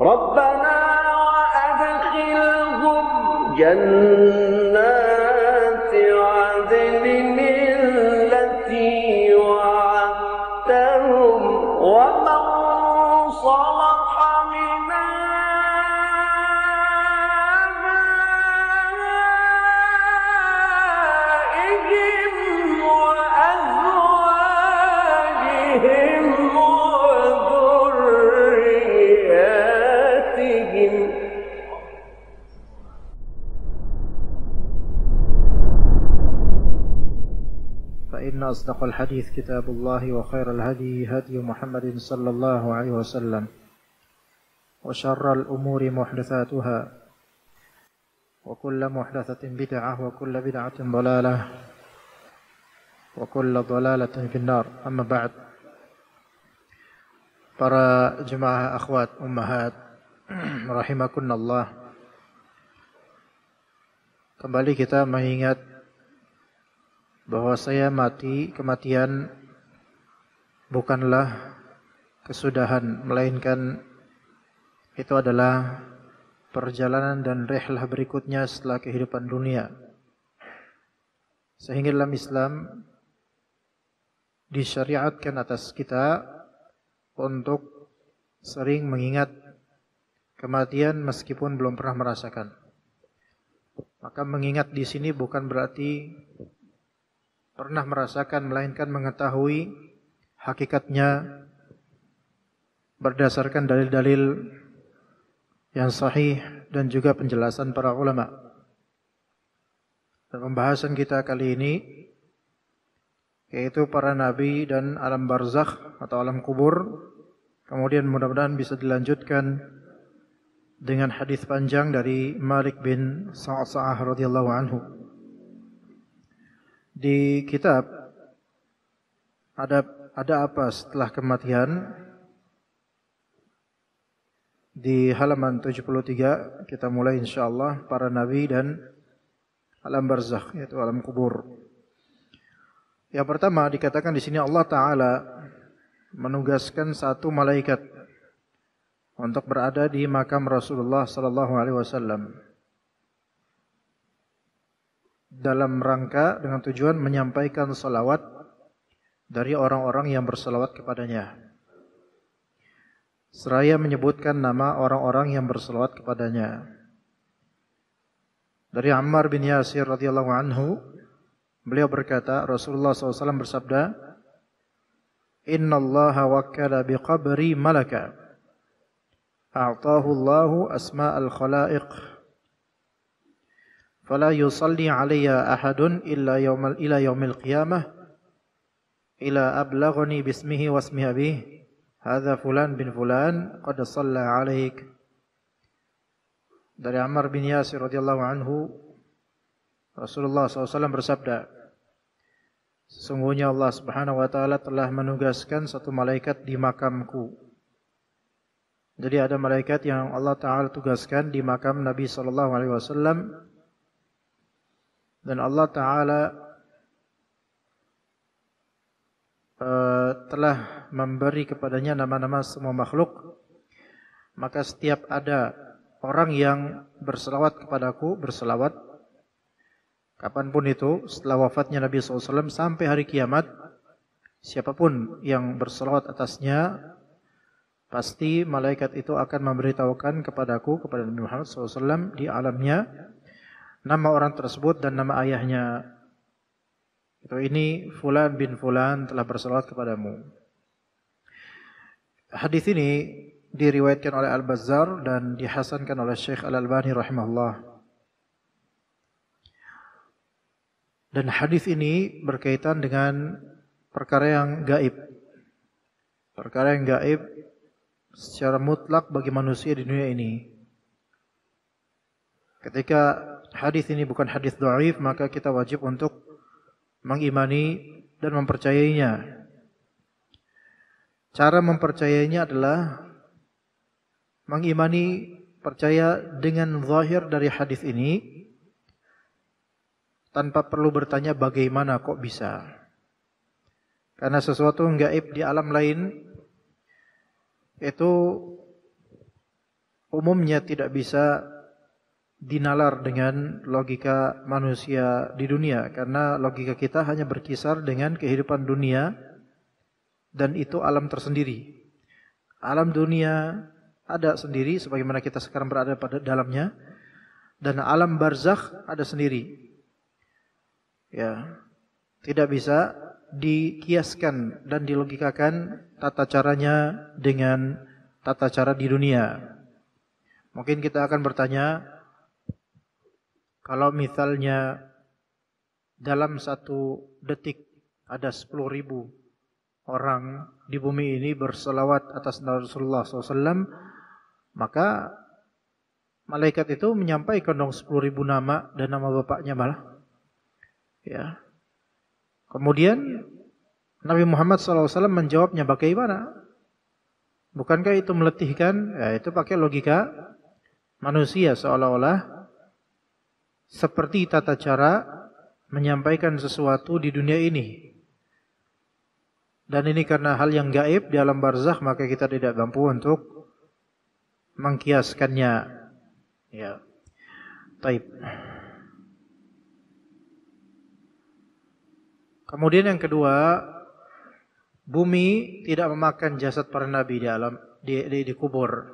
ربنا وأدخلهم جنات عدن التي وعدتهم ومن صلح من آبائهم وأزواجهم وذرياتهم فإن أصدق الحديث كتاب الله وخير الهدي هدي محمد صلى الله عليه وسلم وشر الأمور محدثاتها وكل محدثة بدعة وكل بدعة ضلالة وكل ضلالة في النار. أما بعد. Para jemaah akhwat ummahat rahimakunallah, kembali kita mengingat bahwa kematian bukanlah kesudahan, melainkan itu adalah perjalanan dan rihlah berikutnya setelah kehidupan dunia. Sehingga dalam Islam disyariatkan atas kita untuk sering mengingat kematian meskipun belum pernah merasakan. Maka mengingat di sini bukan berarti pernah merasakan, melainkan mengetahui hakikatnya berdasarkan dalil-dalil yang sahih dan juga penjelasan para ulama. Dan pembahasan kita kali ini yaitu para nabi dan alam barzakh atau alam kubur. Kemudian mudah-mudahan bisa dilanjutkan dengan hadis panjang dari Malik bin Sa'sa'ah radhiyallahu anhu. Di kitab ada apa setelah kematian, di halaman 73 kita mulai insyaallah para nabi dan alam barzakh yaitu alam kubur. Yang pertama dikatakan di sini Allah Ta'ala menugaskan satu malaikat untuk berada di makam Rasulullah sallallahu alaihi wasallam dalam rangka dengan tujuan menyampaikan salawat dari orang-orang yang bersalawat kepadanya, seraya menyebutkan nama orang-orang yang bersalawat kepadanya. Dari Ammar bin Yasir radhiyallahu anhu, beliau berkata, Rasulullah SAW bersabda, Inna Allaha wakkala biqabri malaka a'tahu Allahu asma'al khalaiq fala yusalli alayya ahadun ila yaumil qiyamah ila ablaghani bismihi wasmi abihi hadza fulan bin fulan qad shalla alaik. Dari Ammar bin Yasir radhiyallahu anhu, Rasulullah SAW bersabda, sesungguhnya Allah Subhanahu wa taala telah menugaskan satu malaikat di makamku. Jadi ada malaikat yang Allah Ta'ala tugaskan di makam Nabi sallallahu alaihi wasallam, dan Allah Ta'ala telah memberi kepadanya nama-nama semua makhluk. Maka setiap ada orang yang berselawat kepadaku, berselawat kapanpun itu setelah wafatnya Nabi SAW sampai hari kiamat, siapapun yang berselawat atasnya, pasti malaikat itu akan memberitahukan kepadaku, kepada Nabi Muhammad SAW di alamnya, nama orang tersebut dan nama ayahnya. Itu ini fulan bin fulan telah berselawat kepadamu. Hadis ini diriwayatkan oleh Al-Bazzar dan dihasankan oleh Syekh Al-Albani rahimahullah. Dan hadis ini berkaitan dengan perkara yang gaib. Perkara yang gaib secara mutlak bagi manusia di dunia ini. Ketika hadis ini bukan hadis dhaif, maka kita wajib untuk mengimani dan mempercayainya. Cara mempercayainya adalah mengimani, percaya dengan zahir dari hadis ini, tanpa perlu bertanya bagaimana kok bisa. Karena sesuatu yang gaib di alam lain itu umumnya tidak bisa dinalar dengan logika manusia di dunia, karena logika kita hanya berkisar dengan kehidupan dunia, dan itu alam tersendiri. Alam dunia ada sendiri sebagaimana kita sekarang berada pada dalamnya, dan alam barzakh ada sendiri. Ya, tidak bisa dikiaskan dan dilogikakan tata caranya dengan tata cara di dunia. Mungkin kita akan bertanya, kalau misalnya dalam satu detik ada 10.000 orang di bumi ini berselawat atas Rasulullah SAW, maka malaikat itu menyampaikan dong 10.000 nama dan nama bapaknya malah. Ya. Kemudian Nabi Muhammad SAW menjawabnya bagaimana? Bukankah itu meletihkan? Ya, itu pakai logika manusia, seolah-olah seperti tata cara menyampaikan sesuatu di dunia ini. Dan ini karena hal yang gaib di alam barzakh, maka kita tidak mampu untuk mengkiaskannya. Ya. Taib. Kemudian yang kedua, bumi tidak memakan jasad para nabi di alam di kubur.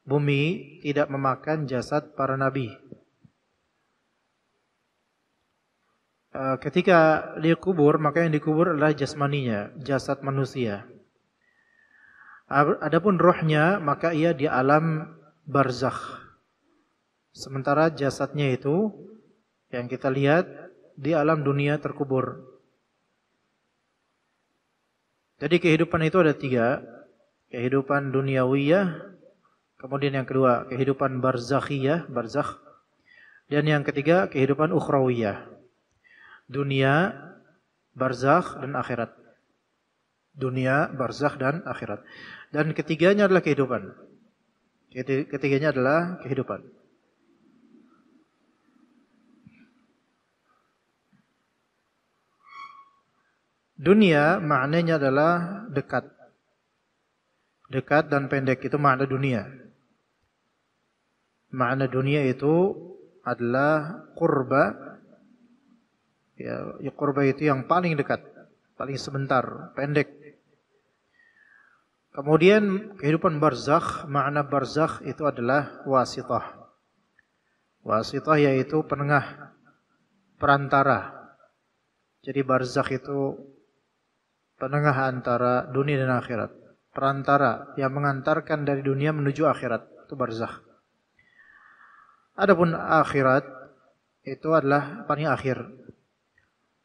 Bumi tidak memakan jasad para nabi. Ketika dikubur, maka yang dikubur adalah jasmaninya, jasad manusia. Adapun rohnya, maka ia di alam barzakh. Sementara jasadnya itu yang kita lihat di alam dunia terkubur. Jadi kehidupan itu ada 3. Kehidupan duniawiyah, kemudian yang kedua kehidupan barzakhiyah, barzakh, dan yang ketiga kehidupan ukhrawiyah. Dunia, barzakh, dan akhirat. Dunia, barzakh, dan akhirat. Dan ketiganya adalah kehidupan. Ketiganya adalah kehidupan. Dunia maknanya adalah dekat. Dekat dan pendek, itu makna dunia. Makna dunia itu adalah qurba. Ya, qurba itu yang paling dekat, paling sebentar, pendek. Kemudian kehidupan barzakh, makna barzakh itu adalah wasithah. Wasithah yaitu penengah, perantara. Jadi barzakh itu penengah antara dunia dan akhirat. Perantara yang mengantarkan dari dunia menuju akhirat, itu barzakh. Adapun akhirat itu adalah paling akhir,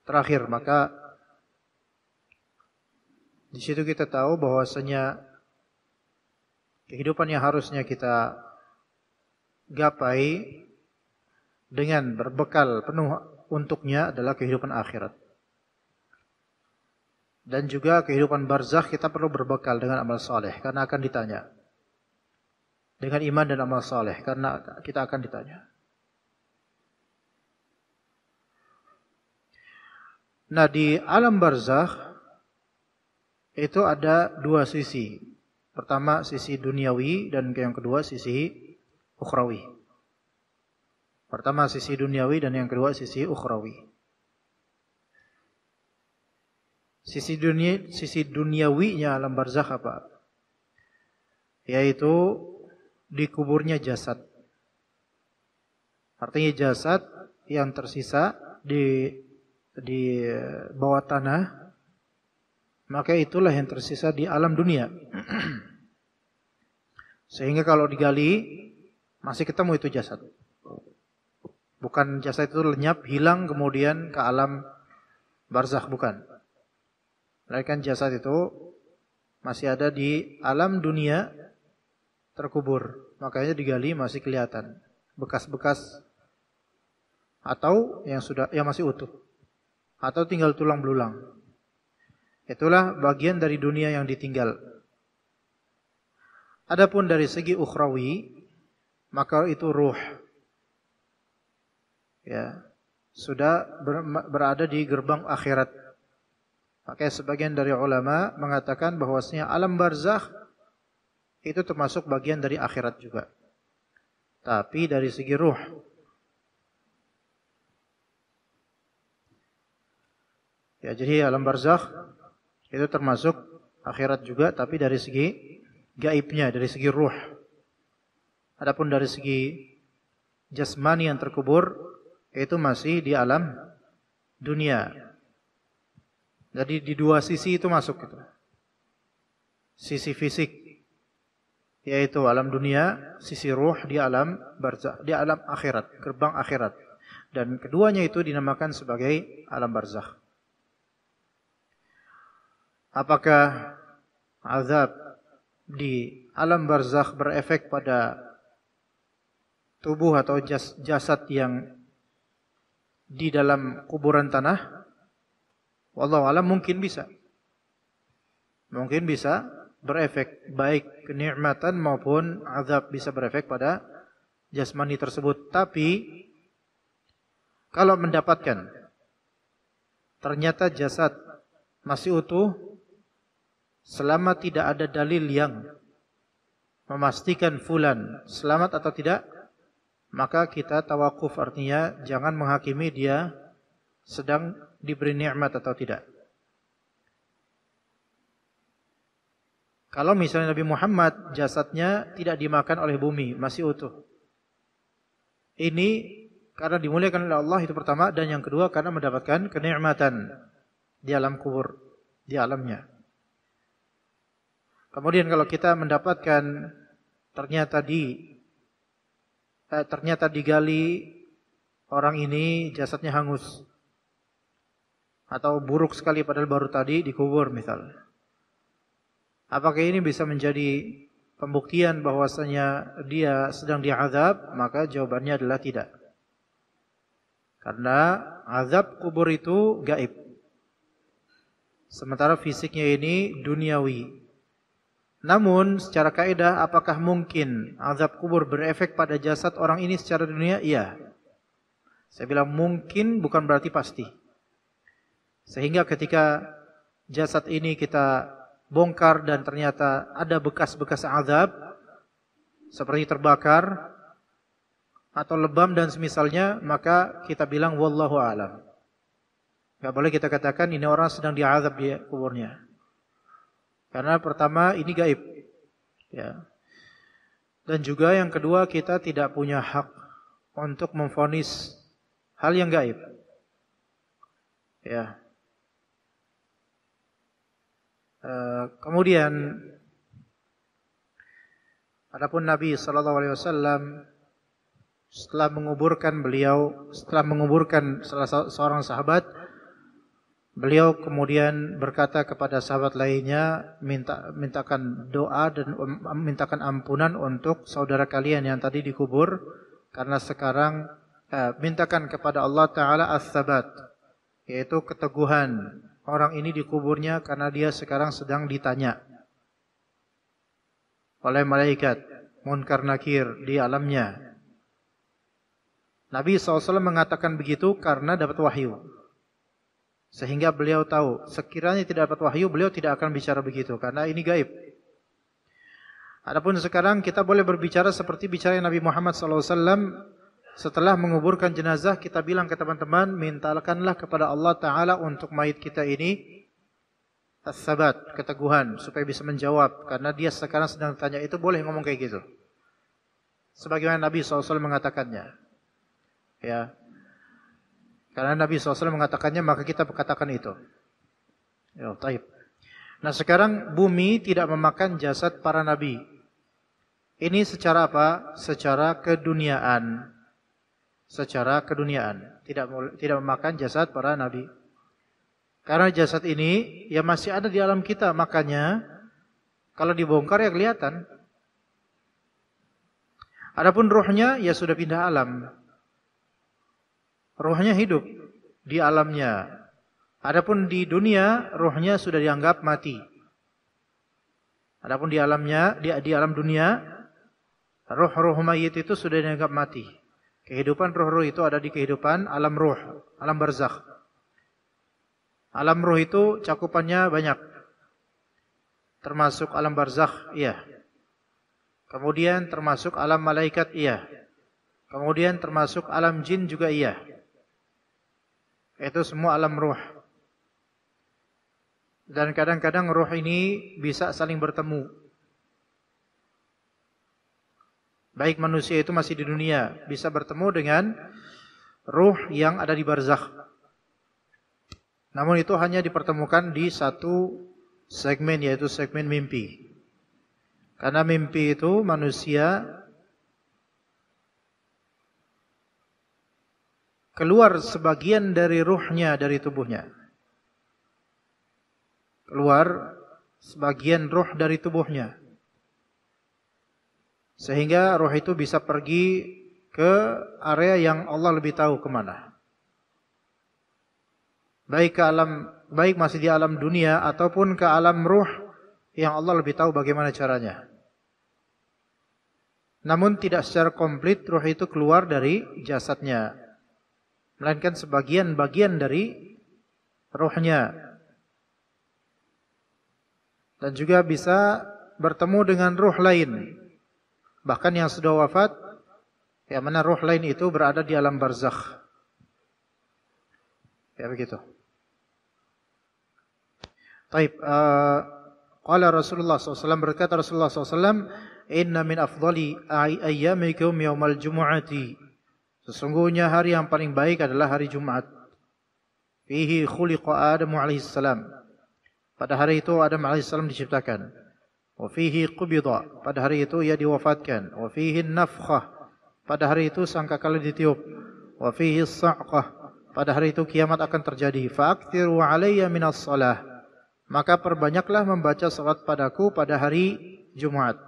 terakhir. Maka di situ kita tahu bahwasanya kehidupan yang harusnya kita gapai dengan berbekal penuh untuknya adalah kehidupan akhirat. Dan juga kehidupan barzakh kita perlu berbekal dengan amal saleh, karena akan ditanya. Dengan iman dan amal saleh, karena kita akan ditanya. Nah, di alam barzakh itu ada 2 sisi. Pertama sisi duniawi, dan yang kedua sisi ukhrawi. Pertama sisi duniawi, dan yang kedua sisi ukhrawi. Sisi duniawinya alam barzakh apa? Yaitu dikuburnya jasad. Artinya jasad yang tersisa di bawah tanah, maka itulah yang tersisa di alam dunia. Sehingga kalau digali masih ketemu itu jasad. Bukan jasad itu lenyap, hilang kemudian ke alam barzakh, bukan. Melainkan jasad itu masih ada di alam dunia terkubur. Makanya digali masih kelihatan bekas-bekas, atau yang masih utuh, atau tinggal tulang belulang. Itulah bagian dari dunia yang ditinggal. Adapun dari segi ukhrawi, maka itu ruh. Ya, sudah berada di gerbang akhirat. Makanya sebagian dari ulama mengatakan bahwasanya alam barzakh itu termasuk bagian dari akhirat juga. tapi dari segi ruh. Ya, jadi alam barzakh itu termasuk akhirat juga, tapi dari segi gaibnya, dari segi ruh. Adapun dari segi jasmani yang terkubur, itu masih di alam dunia. Jadi di dua sisi itu masuk gitu. Sisi fisik yaitu alam dunia, sisi ruh di alam barzakh, di alam akhirat, gerbang akhirat. Dan keduanya itu dinamakan sebagai alam barzakh. Apakah azab di alam barzakh berefek pada tubuh atau jasad yang di dalam kuburan tanah? Wallahu a'lam, mungkin bisa. Mungkin bisa berefek, baik kenikmatan maupun azab bisa berefek pada jasmani tersebut. Tapi kalau mendapatkan ternyata jasad masih utuh, selama tidak ada dalil yang memastikan fulan selamat atau tidak, maka kita tawakuf, artinya jangan menghakimi dia sedang diberi nikmat atau tidak. Kalau misalnya Nabi Muhammad jasadnya tidak dimakan oleh bumi, masih utuh, ini karena dimuliakan oleh Allah, itu pertama. Dan yang kedua karena mendapatkan kenikmatan di alam kubur, di alamnya. Kemudian kalau kita mendapatkan ternyata digali orang ini jasadnya hangus atau buruk sekali padahal baru tadi dikubur misal. Apakah ini bisa menjadi pembuktian bahwasanya dia sedang diazab? Maka jawabannya adalah tidak. Karena azab kubur itu gaib. Sementara fisiknya ini duniawi. Namun secara kaidah, apakah mungkin azab kubur berefek pada jasad orang ini secara dunia? Iya. Saya bilang mungkin, bukan berarti pasti. Sehingga ketika jasad ini kita bongkar dan ternyata ada bekas-bekas azab seperti terbakar atau lebam dan semisalnya, maka kita bilang wallahu a'lam. Enggak boleh kita katakan ini orang sedang diazab di kuburnya. Karena pertama ini gaib. Ya. Dan juga yang kedua, kita tidak punya hak untuk memvonis hal yang gaib. Ya. Kemudian adapun Nabi sallallahu alaihi wasallam setelah menguburkan salah seorang sahabat, beliau kemudian berkata kepada sahabat lainnya, mintakan doa dan mintakan ampunan untuk saudara kalian yang tadi dikubur, karena sekarang mintakan kepada Allah Ta'ala as-sabat, yaitu keteguhan orang ini di kuburnya, karena dia sekarang sedang ditanya oleh malaikat Munkar Nakir di alamnya. Nabi SAW mengatakan begitu karena dapat wahyu. Sehingga beliau tahu, sekiranya tidak dapat wahyu, beliau tidak akan bicara begitu, karena ini gaib. Adapun sekarang kita boleh berbicara seperti bicara Nabi Muhammad SAW. Setelah menguburkan jenazah, kita bilang ke teman-teman, mintakanlah kepada Allah Ta'ala untuk mayit kita ini as-sabat, keteguhan, supaya bisa menjawab. Karena dia sekarang sedang tanya, itu boleh ngomong kayak gitu. Sebagaimana Nabi SAW mengatakannya. Ya. Karena Nabi SAW mengatakannya, maka kita katakan itu. Ya, taib. Nah sekarang bumi tidak memakan jasad para nabi. Ini secara apa? Secara keduniaan. Secara keduniaan, tidak memakan jasad para nabi. Karena jasad ini ya masih ada di alam kita, makanya kalau dibongkar ya kelihatan. Adapun ruhnya ya sudah pindah alam. Ruhnya hidup di alamnya. Adapun di dunia ruhnya sudah dianggap mati. Adapun di alamnya, di alam dunia, ruh-ruh mayit itu sudah dianggap mati. Kehidupan ruh-ruh itu ada di kehidupan alam ruh, alam barzakh. Alam ruh itu cakupannya banyak. Termasuk alam barzakh, iya. Kemudian termasuk alam malaikat, iya. Kemudian termasuk alam jin juga iya. Itu semua alam ruh. Dan kadang-kadang ruh ini bisa saling bertemu. Baik manusia itu masih di dunia, bisa bertemu dengan ruh yang ada di barzakh. Namun itu hanya dipertemukan di satu segmen, yaitu segmen mimpi. Karena mimpi itu manusia keluar sebagian dari ruhnya dari tubuhnya. Keluar sebagian ruh dari tubuhnya. Sehingga ruh itu bisa pergi ke area yang Allah lebih tahu kemana. Baik masih di alam dunia ataupun ke alam ruh yang Allah lebih tahu bagaimana caranya. Namun tidak secara komplit ruh itu keluar dari jasadnya, melainkan sebagian bagian dari ruhnya. Dan juga bisa bertemu dengan ruh lain. Bahkan yang sudah wafat, yang mana ruh lain itu berada di alam barzakh. Ya begitu. Taib. Qala Rasulullah SAW, berkata Rasulullah SAW, inna min afdali ayyamikum yaumal jumu'ati. Sesungguhnya hari yang paling baik adalah hari Jumat. Fihi khuliqa Adam alaihissalam. Pada hari itu Adam alaihissalam diciptakan. Wa fihi qubida. Pada hari itu ia diwafatkan. Wa fihi nafkhah. Pada hari itu sangkakala ditiup. Wa fihi sa'qah. Pada hari itu kiamat akan terjadi. Fa'aktiru alayya minas salah. Maka perbanyaklah membaca salat padaku pada hari Jumat.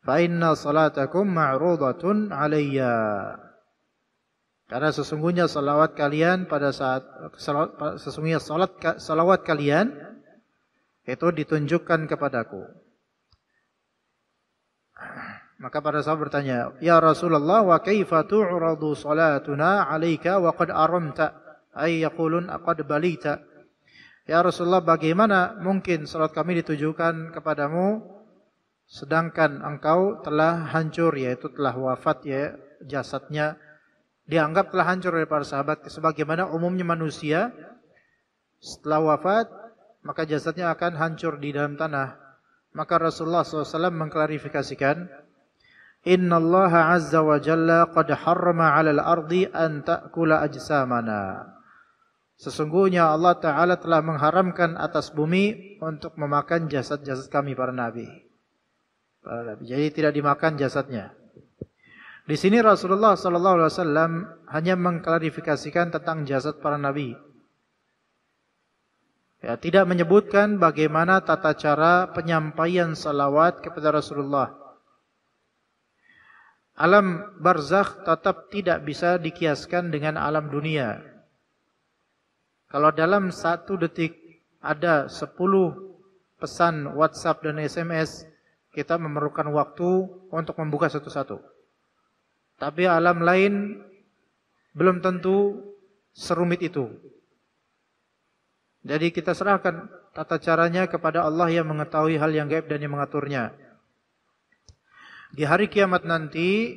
Fa inna salatakum ma'rudatun alayya. Karena sesungguhnya salawat kalian pada saat sesungguhnya salawat kalian itu ditunjukkan kepadaku. Maka para sahabat bertanya, "Ya Rasulullah, wa kaifa tu'radu salatuna 'alaika wa qad aramta?" Ay yaqulun qad balita. Ya Rasulullah, bagaimana mungkin salat kami ditujukan kepadamu sedangkan engkau telah hancur, yaitu telah wafat, ya, jasadnya dianggap telah hancur oleh para sahabat. Sebagaimana umumnya manusia setelah wafat maka jasadnya akan hancur di dalam tanah. Maka Rasulullah SAW mengklarifikasikan, Inna Allah Azza wa Jalla qad harrama 'alal ardi an ta'kula ajsamana. Sesungguhnya Allah Ta'ala telah mengharamkan atas bumi untuk memakan jasad-jasad kami para nabi. Jadi tidak dimakan jasadnya. Di sini Rasulullah SAW hanya mengklarifikasikan tentang jasad para nabi. Ya, tidak menyebutkan bagaimana tata cara penyampaian salawat kepada Rasulullah. Alam barzakh tetap tidak bisa dikiaskan dengan alam dunia. Kalau dalam 1 detik ada 10 pesan WhatsApp dan SMS, kita memerlukan waktu untuk membuka satu-satu. Tapi alam lain belum tentu serumit itu. Jadi kita serahkan tata caranya kepada Allah yang mengetahui hal yang gaib dan yang mengaturnya. Di hari kiamat nanti,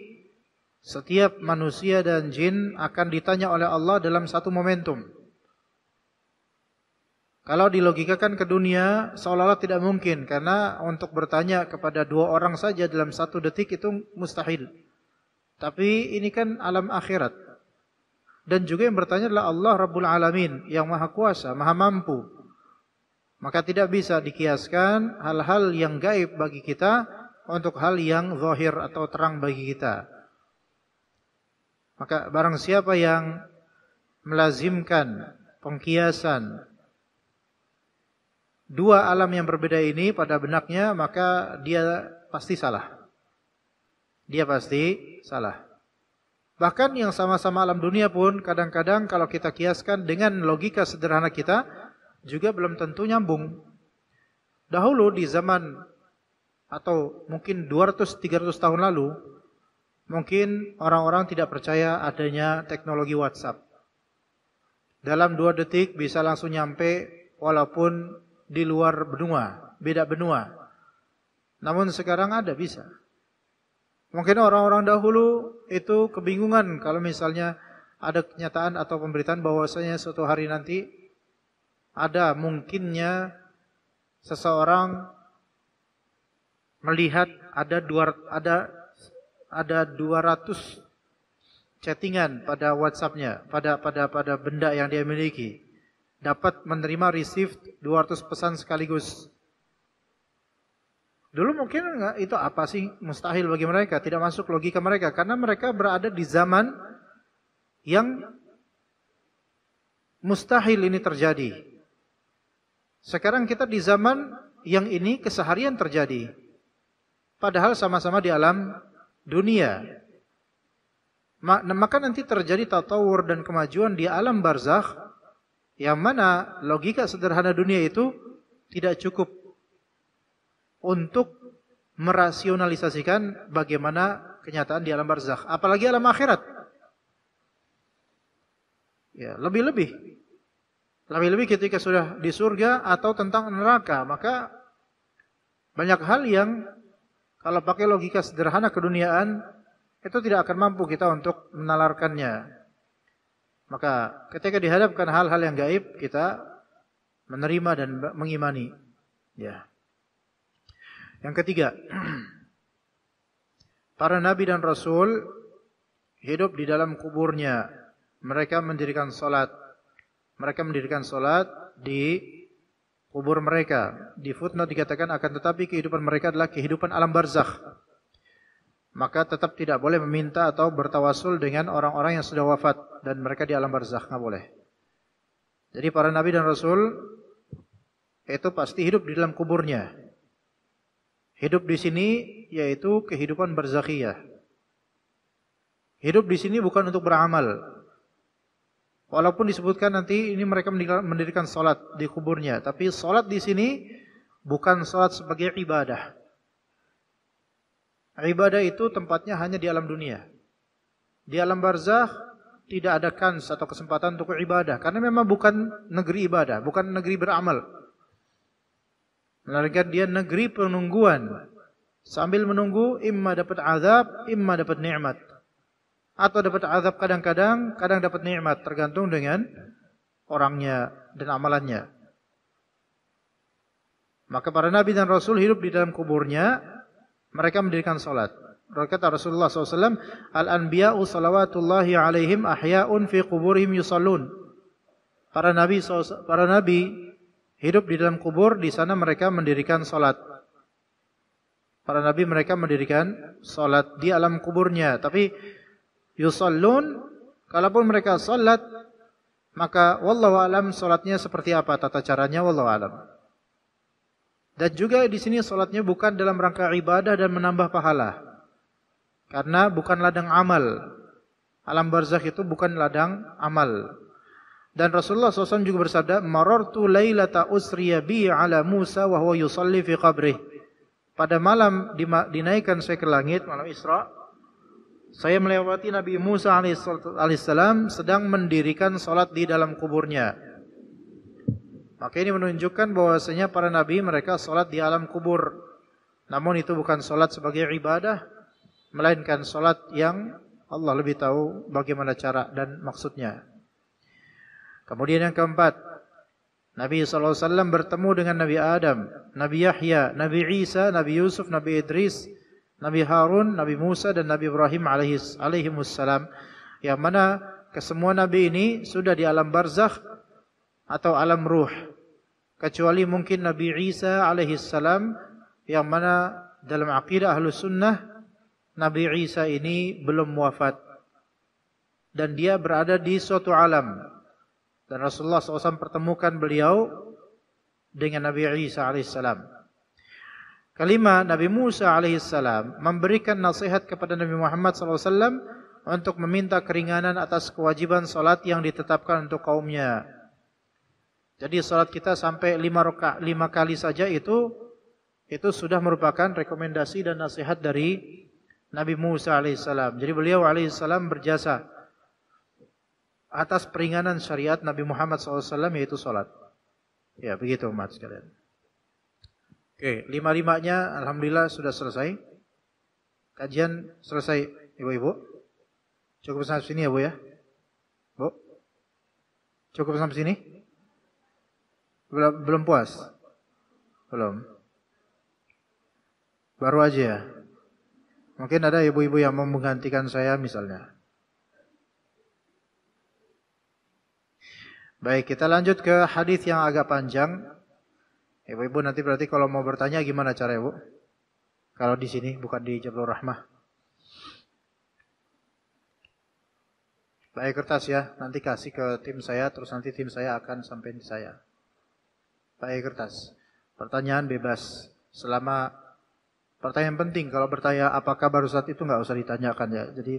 setiap manusia dan jin akan ditanya oleh Allah dalam satu momentum. Kalau dilogikakan ke dunia, seolah-olah tidak mungkin. Karena untuk bertanya kepada 2 orang saja dalam 1 detik itu mustahil. Tapi ini kan alam akhirat. Dan juga yang bertanya adalah Allah Rabbul Alamin, yang maha kuasa, maha mampu. Maka tidak bisa dikiaskan hal-hal yang gaib bagi kita untuk hal yang zahir atau terang bagi kita. Maka barang siapa yang melazimkan pengkiasan 2 alam yang berbeda ini pada benaknya, maka dia pasti salah. Dia pasti salah. Bahkan yang sama-sama alam dunia pun kadang-kadang kalau kita kiaskan dengan logika sederhana kita juga belum tentu nyambung. Dahulu di zaman atau mungkin 200-300 tahun lalu, mungkin orang-orang tidak percaya adanya teknologi WhatsApp. Dalam 2 detik bisa langsung nyampe walaupun di luar benua, beda benua. Namun sekarang ada bisa. Mungkin orang-orang dahulu itu kebingungan kalau misalnya ada kenyataan atau pemberitaan bahwasanya suatu hari nanti ada mungkinnya seseorang melihat ada 200 chattingan pada WhatsApp-nya, pada benda yang dia miliki, dapat menerima receive 200 pesan sekaligus. Dulu mungkin itu apa sih, mustahil bagi mereka, tidak masuk logika mereka, karena mereka berada di zaman yang mustahil ini terjadi. Sekarang kita di zaman yang ini keseharian terjadi, padahal sama-sama di alam dunia. Maka nanti terjadi tatawur dan kemajuan di alam barzakh, yang mana logika sederhana dunia itu tidak cukup untuk merasionalisasikan bagaimana kenyataan di alam barzakh, apalagi alam akhirat. Ya, lebih-lebih ketika sudah di surga atau tentang neraka, maka banyak hal yang kalau pakai logika sederhana keduniaan itu tidak akan mampu kita untuk menalarkannya. Maka ketika dihadapkan hal-hal yang gaib, kita menerima dan mengimani. Ya. Yang ketiga, para nabi dan rasul hidup di dalam kuburnya. Mereka mendirikan salat. Mereka mendirikan salat di kubur mereka. Di footnote dikatakan akan tetapi kehidupan mereka adalah kehidupan alam barzakh. Maka tetap tidak boleh meminta atau bertawasul dengan orang-orang yang sudah wafat dan mereka di alam barzakh, enggak boleh. Jadi para nabi dan rasul itu pasti hidup di dalam kuburnya. Hidup di sini yaitu kehidupan barzakhiyah. Hidup di sini bukan untuk beramal. Walaupun disebutkan nanti ini mereka mendirikan salat di kuburnya, tapi salat di sini bukan salat sebagai ibadah. Ibadah itu tempatnya hanya di alam dunia. Di alam barzakh tidak ada kans atau kesempatan untuk ibadah, karena memang bukan negeri ibadah, bukan negeri beramal. Melainkan dia negeri penungguan. Sambil menunggu, imma dapat azab, imma dapat nikmat. Atau dapat azab kadang-kadang, kadang dapat nikmat, tergantung dengan orangnya dan amalannya. Maka para nabi dan rasul hidup di dalam kuburnya, mereka mendirikan salat. Kata Rasulullah SAW, Al-anbiya'u salawatullahi alaihim ahya'un fi kuburihim yusallun. Para nabi hidup di dalam kubur, di sana mereka mendirikan salat. Para nabi mereka mendirikan salat di alam kuburnya, tapi yusallun, kalaupun mereka salat, maka wallahu alam salatnya seperti apa, tata caranya wallahu alam. Dan juga di sini salatnya bukan dalam rangka ibadah dan menambah pahala, karena bukan ladang amal. Alam barzakh itu bukan ladang amal. Dan Rasulullah SAW juga bersabda, marartu lailata usriya bi ala Musa wa huwa yusalli fi qabrih. Pada malam dinaikkan saya ke langit, malam Isra, saya melewati Nabi Musa alaihissalam sedang mendirikan salat di dalam kuburnya. Maka ini menunjukkan bahwasanya para nabi mereka salat di alam kubur. Namun itu bukan salat sebagai ibadah, melainkan salat yang Allah lebih tahu bagaimana cara dan maksudnya. Kemudian yang keempat, Nabi SAW bertemu dengan Nabi Adam, Nabi Yahya, Nabi Isa, Nabi Yusuf, Nabi Idris, Nabi Harun, Nabi Musa dan Nabi Ibrahim alaihimussalam, yang mana kesemua nabi ini sudah di alam barzakh atau alam ruh, kecuali mungkin Nabi Isa alaihissalam, yang mana dalam akidah Ahlus Sunnah Nabi Isa ini belum wafat dan dia berada di suatu alam, dan Rasulullah SAW pertemukan beliau dengan Nabi Isa alaihissalam. Kelima, Nabi Musa alaihissalam memberikan nasihat kepada Nabi Muhammad SAW untuk meminta keringanan atas kewajiban salat yang ditetapkan untuk kaumnya. Jadi salat kita sampai 5 kali saja itu sudah merupakan rekomendasi dan nasihat dari Nabi Musa alaihissalam. Jadi beliau alaihissalam berjasa atas peringanan syariat Nabi Muhammad SAW, yaitu salat. Ya, begitu umat sekalian. Oke, 5-5-nya alhamdulillah sudah selesai. kajian selesai, ibu-ibu? Cukup sampai sini ya, Bu ya? Bu? Cukup sampai sini? Belum puas? Belum. Baru aja ya? Mungkin ada ibu-ibu yang mau menggantikan saya misalnya. Baik, kita lanjut ke hadis yang agak panjang. Ibu-ibu nanti berarti kalau mau bertanya gimana cara Ibu? Kalau di sini bukan di Jablur Rahmah. Baik, kertas ya, nanti kasih ke tim saya, terus nanti tim saya akan sampaikan ke saya. Baik, kertas. Pertanyaan bebas. Selama pertanyaan penting, kalau bertanya apakah baru saat itu nggak usah ditanyakan ya. Jadi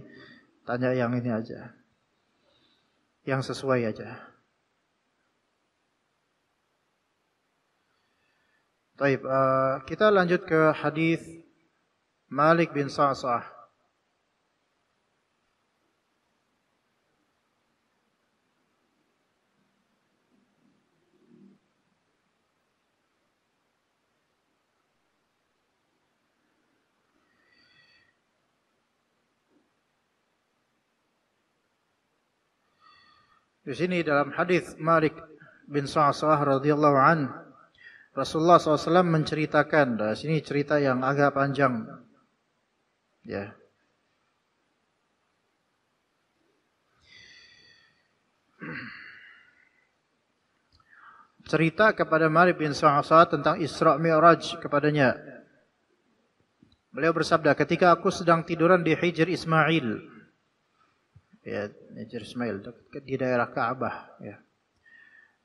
tanya yang ini aja, yang sesuai aja. Baik, kita lanjut ke hadis Malik bin Sa'sa'ah. Di sini dalam hadis Malik bin Sa'sa'ah radhiyallahu an, Rasulullah SAW menceritakan, sini cerita yang agak panjang, ya. Cerita kepada Malik bin Sa'sa'ah tentang Isra Mi'raj kepadanya. Beliau bersabda, ketika aku sedang tiduran di Hijr Ismail, ya, Hijr Ismail di daerah Ka'bah, ya.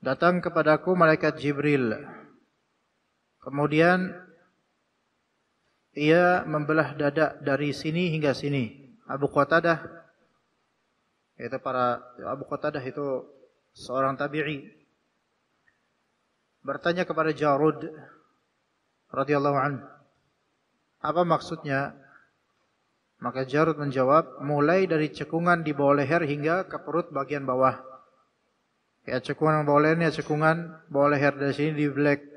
Datang kepadaku malaikat Jibril. Kemudian ia membelah dada dari sini hingga sini. Abu Qatadah itu seorang tabi'i, bertanya kepada Jarud radhiyallahu anhu, apa maksudnya? Maka Jarud menjawab, mulai dari cekungan di bawah leher hingga ke perut bagian bawah. Ya, cekungan bawah lehernya, cekungan bawah leher dari sini di belek.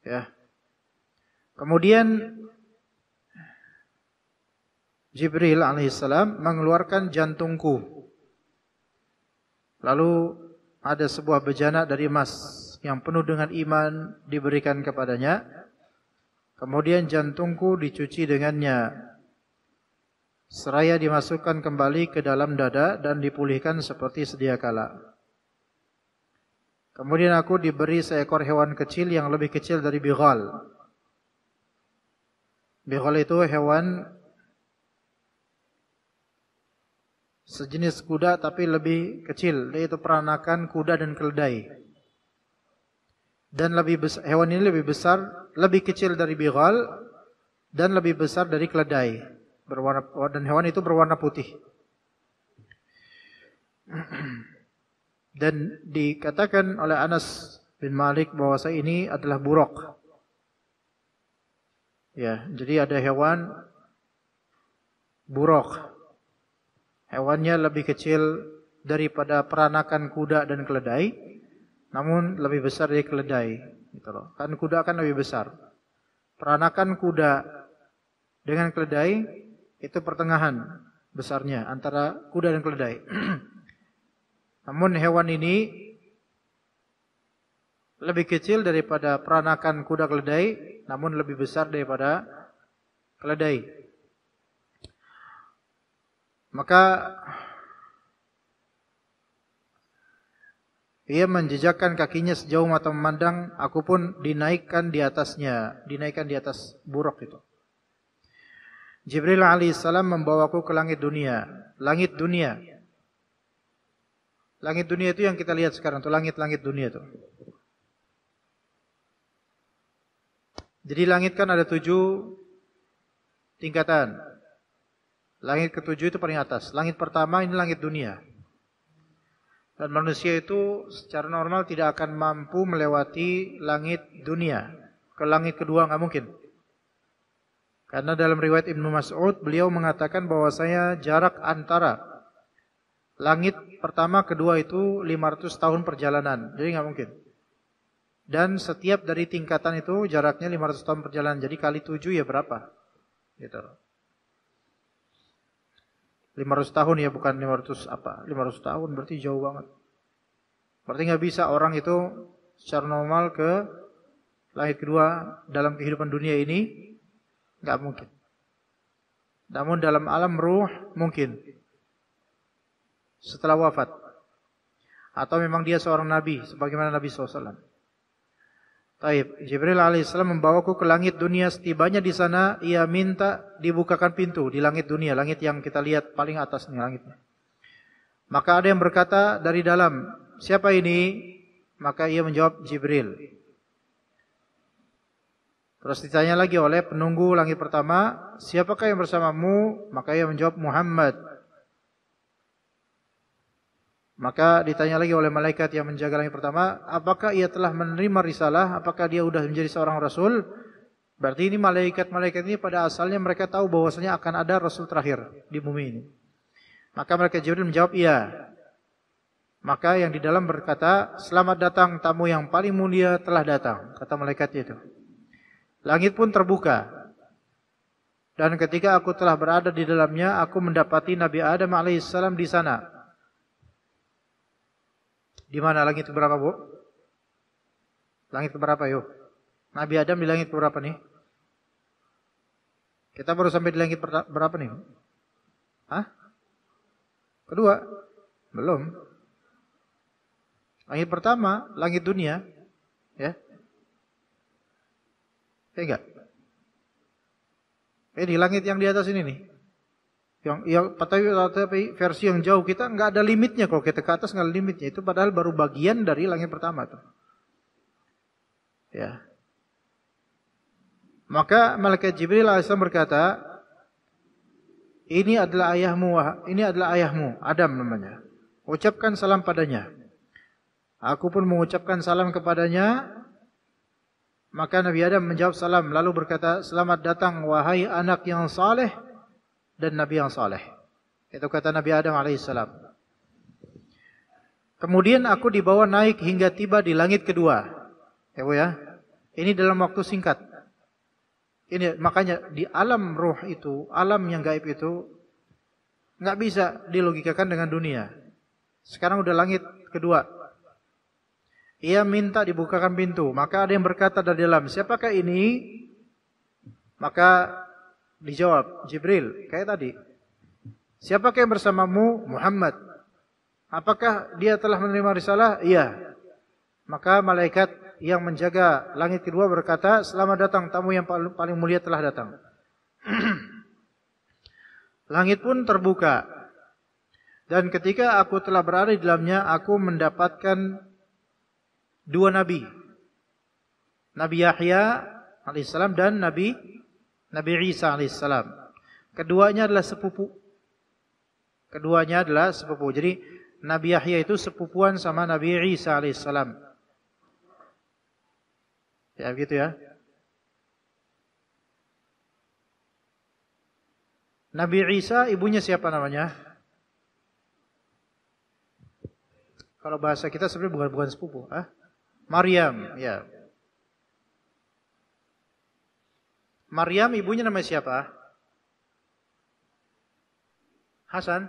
Ya. Kemudian Jibril alaihissalam mengeluarkan jantungku. Lalu ada sebuah bejana dari emas yang penuh dengan iman diberikan kepadanya. Kemudian jantungku dicuci dengannya, seraya dimasukkan kembali ke dalam dada dan dipulihkan seperti sedia kala. Kemudian aku diberi seekor hewan kecil yang lebih kecil dari bighal. Bighal itu hewan sejenis kuda tapi lebih kecil, yaitu peranakan kuda dan keledai. Dan hewan ini lebih besar, lebih kecil dari bighal dan lebih besar dari keledai. Dan hewan itu berwarna putih. Dan dikatakan oleh Anas bin Malik bahwa ini adalah buraq. Ya, jadi ada hewan buraq. Hewannya lebih kecil daripada peranakan kuda dan keledai, namun lebih besar dari keledai. Gitu loh. Kan kuda kan lebih besar. Peranakan kuda dengan keledai itu pertengahan besarnya antara kuda dan keledai. Namun hewan ini lebih kecil daripada peranakan kuda keledai, namun lebih besar daripada keledai. Maka ia menjejakkan kakinya sejauh mata memandang, aku pun dinaikkan di atasnya, dinaikkan di atas buraq itu. Jibril alaihissalam membawaku ke langit dunia. Langit dunia. Langit dunia itu yang kita lihat sekarang, itu langit-langit dunia itu. Jadi langit kan ada 7 tingkatan. Langit ke-7 itu paling atas. Langit pertama ini langit dunia. Dan manusia itu secara normal tidak akan mampu melewati langit dunia. Ke langit kedua nggak mungkin. Karena dalam riwayat Ibnu Mas'ud, beliau mengatakan bahwasanya jarak antara langit pertama kedua itu 500 tahun perjalanan. Jadi nggak mungkin. Dan setiap dari tingkatan itu jaraknya 500 tahun perjalanan. Jadi kali 7 ya berapa? Gitu. 500 tahun ya, bukan 500 apa. 500 tahun berarti jauh banget. Berarti nggak bisa orang itu secara normal ke langit kedua dalam kehidupan dunia ini, nggak mungkin. Namun dalam alam ruh mungkin. Setelah wafat. Atau memang dia seorang nabi sebagaimana Nabi SAW. Taib, Jibril alaihissalam membawaku ke langit dunia. Setibanya di sana, ia minta dibukakan pintu di langit dunia, langit yang kita lihat paling atas nih langitnya. Maka ada yang berkata dari dalam, siapa ini? Maka ia menjawab, Jibril. Terus ditanya lagi oleh penunggu langit pertama, siapakah yang bersamamu? Maka ia menjawab, Muhammad. Maka ditanya lagi oleh malaikat yang menjaga langit pertama, apakah ia telah menerima risalah? Apakah dia sudah menjadi seorang rasul? Berarti ini malaikat-malaikat ini pada asalnya mereka tahu bahwasanya akan ada rasul terakhir di bumi ini. Maka malaikat Jibril menjawab, iya. Maka yang di dalam berkata, selamat datang tamu yang paling mulia telah datang, kata malaikat itu. Langit pun terbuka. Dan ketika aku telah berada di dalamnya, aku mendapati Nabi Adam alaihissalam di sana. Di mana langit berapa, Bu? Langit berapa, yuk? Nabi Adam di langit berapa nih? Kita baru sampai di langit berapa nih? Hah? Kedua? Belum. Langit pertama, langit dunia, ya? Enggak. Di langit yang di atas ini nih. Tapi versi yang jauh kita nggak ada limitnya, kalau kita ke atas nggak ada limitnya, itu padahal baru bagian dari langit pertama tuh. Ya. Maka malaikat Jibril alaihissalam berkata, ini adalah ayahmu, Adam namanya. Ucapkan salam padanya. Aku pun mengucapkan salam kepadanya. Maka Nabi Adam menjawab salam, lalu berkata, selamat datang wahai anak yang saleh dan Nabi yang saleh. Itu kata Nabi Adam alaihissalam. Kemudian aku dibawa naik hingga tiba di langit kedua. Ya, Bu ya. Ini dalam waktu singkat. Ini makanya di alam ruh itu, alam yang gaib itu nggak bisa dilogikakan dengan dunia. Sekarang udah langit kedua. Ia minta dibukakan pintu. Maka ada yang berkata dari dalam, siapakah ini? Maka dijawab, Jibril, kayak tadi. Siapakah yang bersamamu? Muhammad. Apakah dia telah menerima risalah? Iya. Maka malaikat yang menjaga langit kedua berkata, selamat datang tamu yang paling mulia telah datang. Langit pun terbuka. Dan ketika aku telah berada di dalamnya, aku mendapatkan dua nabi. Nabi Yahya alaihissalam dan Nabi Isa alaihissalam. Keduanya adalah sepupu. Jadi Nabi Yahya itu sepupuan sama Nabi Isa alaihissalam. Ya begitu ya. Nabi Isa ibunya siapa namanya? Kalau bahasa kita sebenarnya bukan sepupu, Maryam, ya. Maryam ibunya namanya siapa? Hasan?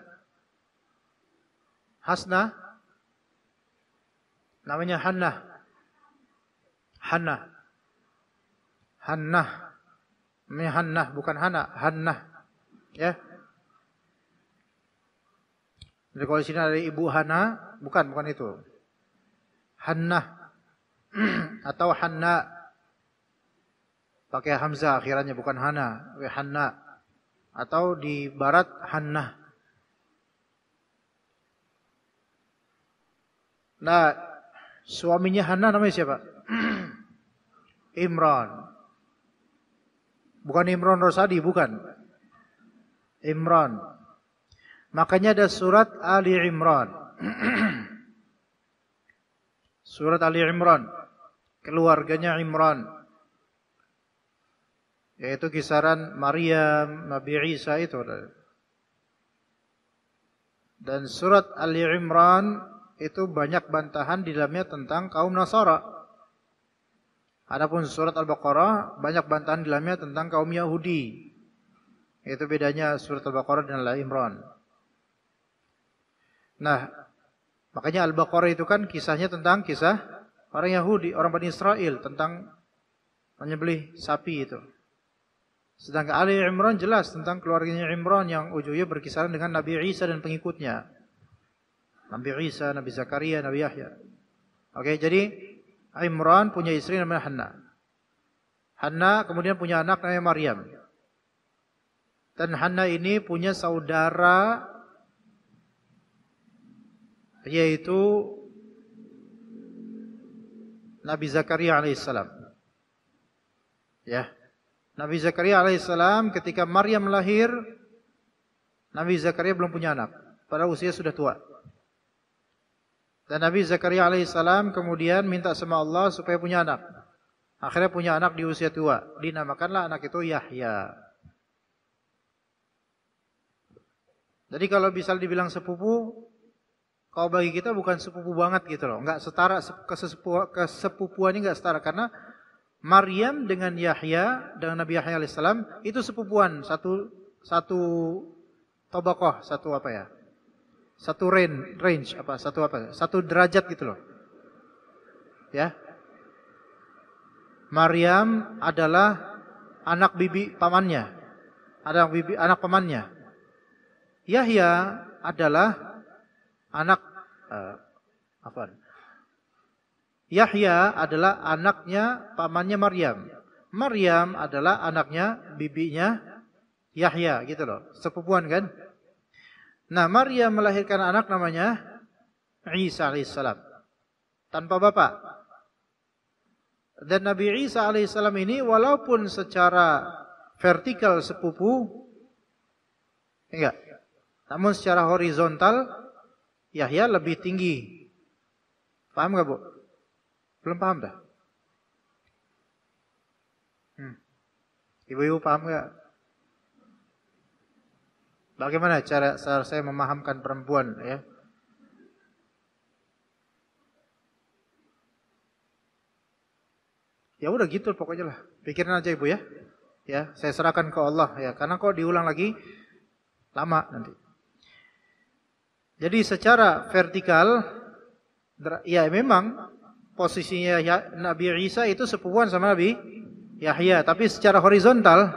Hasna? Namanya Hannah. Namanya Hannah, bukan Hana, Hannah. Ya. Jadi kalau di sini ada ibu Hana, bukan itu. Hannah atau Hanna. Pakai hamzah akhirannya, bukan Hana, Hanna. Atau di barat Hannah. Nah, suaminya Hannah namanya siapa? Imran. Bukan Imran Rosadi, bukan. Imran. Makanya ada surat Ali Imran. Surat Ali Imran. Keluarganya Imran. Yaitu kisaran Maryam, Nabi Isa itu. Dan surat Ali Imran itu banyak bantahan di dalamnya tentang kaum Nasara. Adapun surat Al-Baqarah banyak bantahan di dalamnya tentang kaum Yahudi. Itu bedanya surat Al-Baqarah dan Ali Imran. Nah, makanya Al-Baqarah itu kan kisahnya tentang kisah orang Yahudi, orang Bani Israel tentang menyembelih sapi itu. Sedangkan Ali Imran jelas tentang keluarganya Imran yang ujungnya berkisaran dengan Nabi Isa dan pengikutnya. Nabi Isa, Nabi Zakaria, Nabi Yahya. Oke, jadi Imran punya istri namanya Hanna. Hanna kemudian punya anak namanya Maryam. Dan Hanna ini punya saudara yaitu Nabi Zakaria alaihissalam. Ya. Nabi Zakaria alaihissalam ketika Maryam lahir, Nabi Zakaria belum punya anak, padahal usia sudah tua. Dan Nabi Zakaria alaihissalam kemudian minta sama Allah supaya punya anak. Akhirnya punya anak di usia tua, dinamakanlah anak itu Yahya. Jadi kalau bisa dibilang sepupu, kalau bagi kita bukan sepupu banget gitu loh, enggak setara, kesepupuannya enggak setara karena Maryam dengan Yahya, dengan Nabi Yahya alaihissalam itu sepupuan, satu tabaqah, satu apa ya? Satu range apa? Satu derajat gitu loh. Ya. Maryam adalah anak bibi pamannya. Anak pamannya. Yahya adalah anak Yahya adalah anaknya pamannya Maryam. Maryam adalah anaknya bibinya Yahya gitu loh. Sepupuan kan? Nah, Maryam melahirkan anak namanya Isa alaihissalam. Tanpa bapak. Dan Nabi Isa alaihissalam ini walaupun secara vertikal sepupu, enggak. Namun secara horizontal Yahya lebih tinggi. Paham enggak, Bu? Belum paham dah? Ibu-ibu paham enggak? Bagaimana cara saya memahamkan perempuan ya? Ya udah gitu pokoknya lah. Pikirin aja Ibu ya. Ya, saya serahkan ke Allah ya. Karena kok diulang lagi lama nanti. Jadi secara vertikal ya memang posisinya Nabi Isa itu sepupuan sama Nabi Yahya, tapi secara horizontal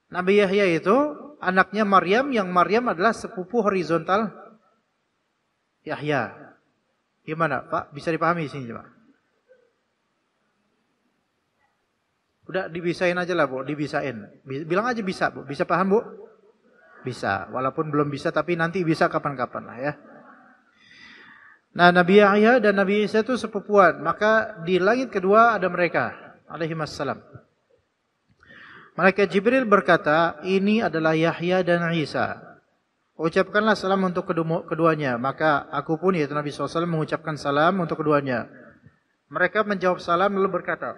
Nabi Yahya itu anaknya Maryam, yang Maryam adalah sepupu horizontal Yahya. Gimana, Pak? Bisa dipahami di sini, Pak? Udah dibisain aja lah, Bu, dibisain. Bilang aja bisa, Bu. Bisa paham, Bu? Bisa, walaupun belum bisa tapi nanti bisa kapan-kapan lah ya. Nah, Nabi Yahya dan Nabi Isa itu sepupuan, maka di langit kedua ada mereka alaihi wassalam. Malaikat Jibril berkata, ini adalah Yahya dan Isa. Ucapkanlah salam untuk keduanya. Maka aku pun, yaitu Nabi SAW, mengucapkan salam untuk keduanya. Mereka menjawab salam lalu berkata,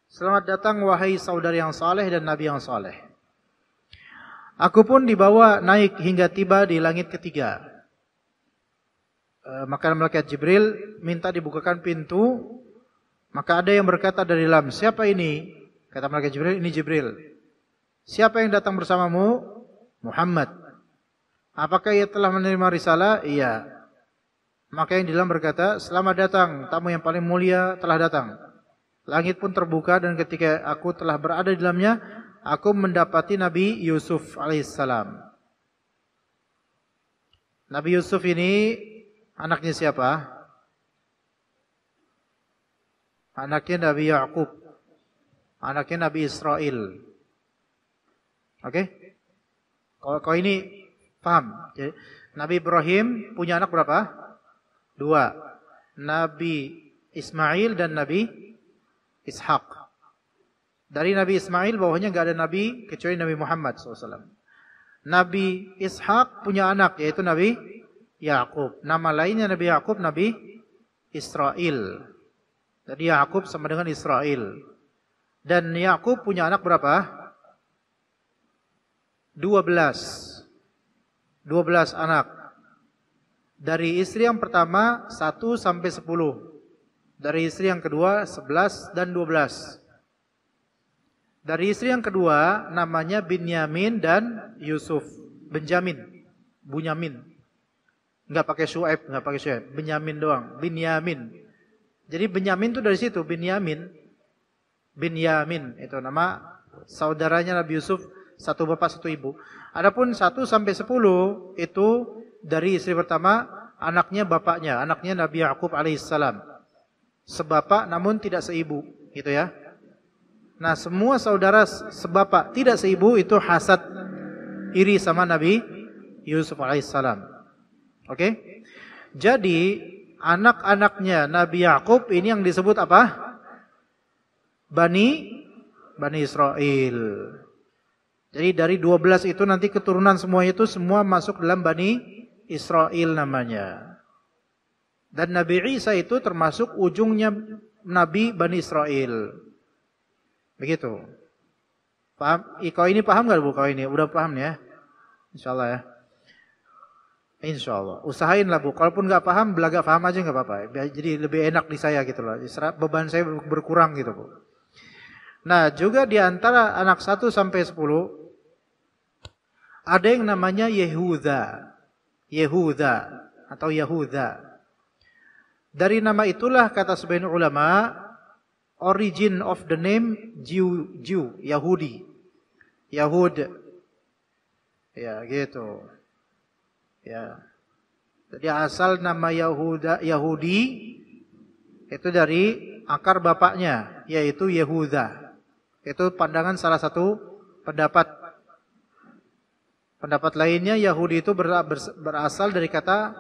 selamat datang wahai saudari yang saleh dan Nabi yang saleh. Aku pun dibawa naik hingga tiba di langit ketiga. Maka malaikat Jibril minta dibukakan pintu. Maka ada yang berkata dari dalam, siapa ini? Kata malaikat Jibril, ini Jibril. Siapa yang datang bersamamu? Muhammad. Apakah ia telah menerima risalah? Iya. Maka yang di dalam berkata, selamat datang, tamu yang paling mulia telah datang. Langit pun terbuka dan ketika aku telah berada di dalamnya, aku mendapati Nabi Yusuf alaihissalam. Nabi Yusuf ini anaknya siapa? Anaknya Nabi Ya'qub. Anaknya Nabi Israel. Oke? Kalau ini paham. Jadi, Nabi Ibrahim punya anak berapa? 2. Nabi Ismail dan Nabi Ishak. Dari Nabi Ismail bawahnya enggak ada nabi kecuali Nabi Muhammad SAW. Nabi Ishak punya anak yaitu Nabi Ya'qub. Nama lainnya Nabi Ya'qub Nabi Israel. Jadi Ya'qub sama dengan Israel. Dan Ya'qub punya anak berapa? 12 anak. Dari istri yang pertama 1 sampai 10. Dari istri yang kedua 11 dan 12. Dari istri yang kedua namanya Binyamin dan Yusuf. Bunyamin. Enggak pakai Syuaib, enggak pakai Syuaib. Binyamin doang, Binyamin. Jadi Binyamin itu dari situ, Binyamin. Binyamin itu nama saudaranya Nabi Yusuf, satu bapak satu ibu. Adapun 1 sampai 10 itu dari istri pertama, anaknya bapaknya, anaknya Nabi Yakub alaihissalam. Sebapak namun tidak seibu, gitu ya. Nah, semua saudara sebapak tidak seibu itu hasad, iri sama Nabi Yusuf alaihissalam. Oke? Jadi anak-anaknya Nabi Yakub ini yang disebut apa? Bani Israel. Jadi dari 12 itu nanti keturunan semua itu semua masuk dalam Bani Israel namanya. Dan Nabi Isa itu termasuk ujungnya Nabi Bani Israel. Begitu. Paham? Kau ini paham gak Bu? Kau ini udah paham ya? Insyaallah ya. Insyaallah. Usahainlah Bu. Kalaupun gak paham, belaga paham aja gak apa-apa. Jadi lebih enak di saya gitu loh. Beban saya berkurang gitu Bu. Nah, juga di antara anak 1 sampai 10 ada yang namanya Yehuda. Yehuda atau Yahuda. Dari nama itulah kata sebagian ulama, origin of the name Jew, Yahudi. Yahud. Ya, gitu. Ya. Jadi asal nama Yahudi itu dari akar bapaknya, yaitu Yehuda. Itu pandangan salah satu pendapat. Pendapat lainnya Yahudi itu berasal dari kata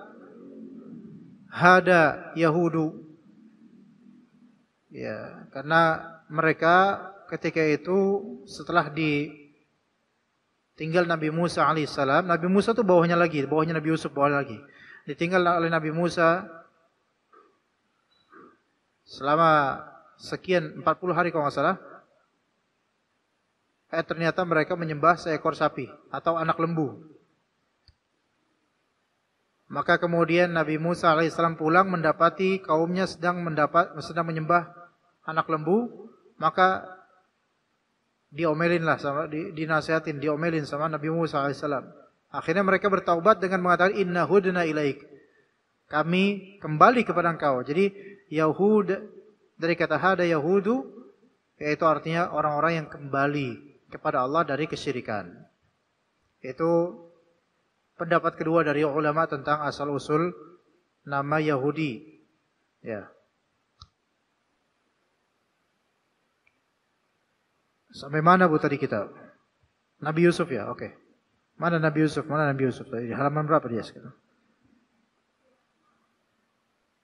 hada Yahudu. Ya, karena mereka ketika itu setelah ditinggal Nabi Musa alaihissalam, Nabi Musa itu bawahnya Nabi Yusuf bawahnya lagi. Ditinggal oleh Nabi Musa selama sekian 40 hari kalau nggak salah. Ternyata mereka menyembah seekor sapi atau anak lembu. Maka kemudian Nabi Musa alaihissalam pulang mendapati kaumnya sedang menyembah anak lembu, maka diomelinlah dinasihatin, diomelin sama Nabi Musa alaihissalam. Akhirnya mereka bertaubat dengan mengatakan inna hudna ilaik. Kami kembali kepada engkau. Jadi Yahud dari kata hada Yahudu, yaitu artinya orang-orang yang kembali kepada Allah dari kesyirikan. Itu pendapat kedua dari ulama tentang asal usul nama Yahudi. Ya. Sampai mana Bu tadi kita? Nabi Yusuf ya, oke. Mana Nabi Yusuf? Tadi halaman berapa dia sekarang?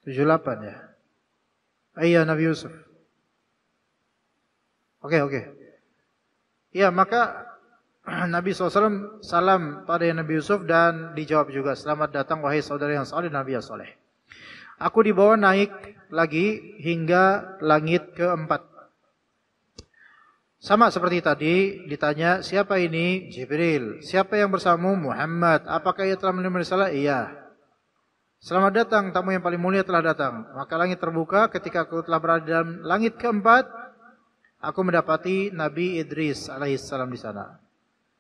78 ya. Iya Nabi Yusuf. Oke. Ya, maka Nabi SAW salam pada Nabi Yusuf dan dijawab juga, selamat datang wahai saudara yang saleh Nabi yang saleh. Aku dibawa naik lagi hingga langit keempat. Sama seperti tadi, ditanya siapa ini? Jibril. Siapa yang bersamamu? Muhammad. Apakah ia telah menerima risalah? Iya. Selamat datang, tamu yang paling mulia telah datang. Maka langit terbuka ketika aku telah berada dalam langit keempat. Aku mendapati Nabi Idris alaihissalam di sana.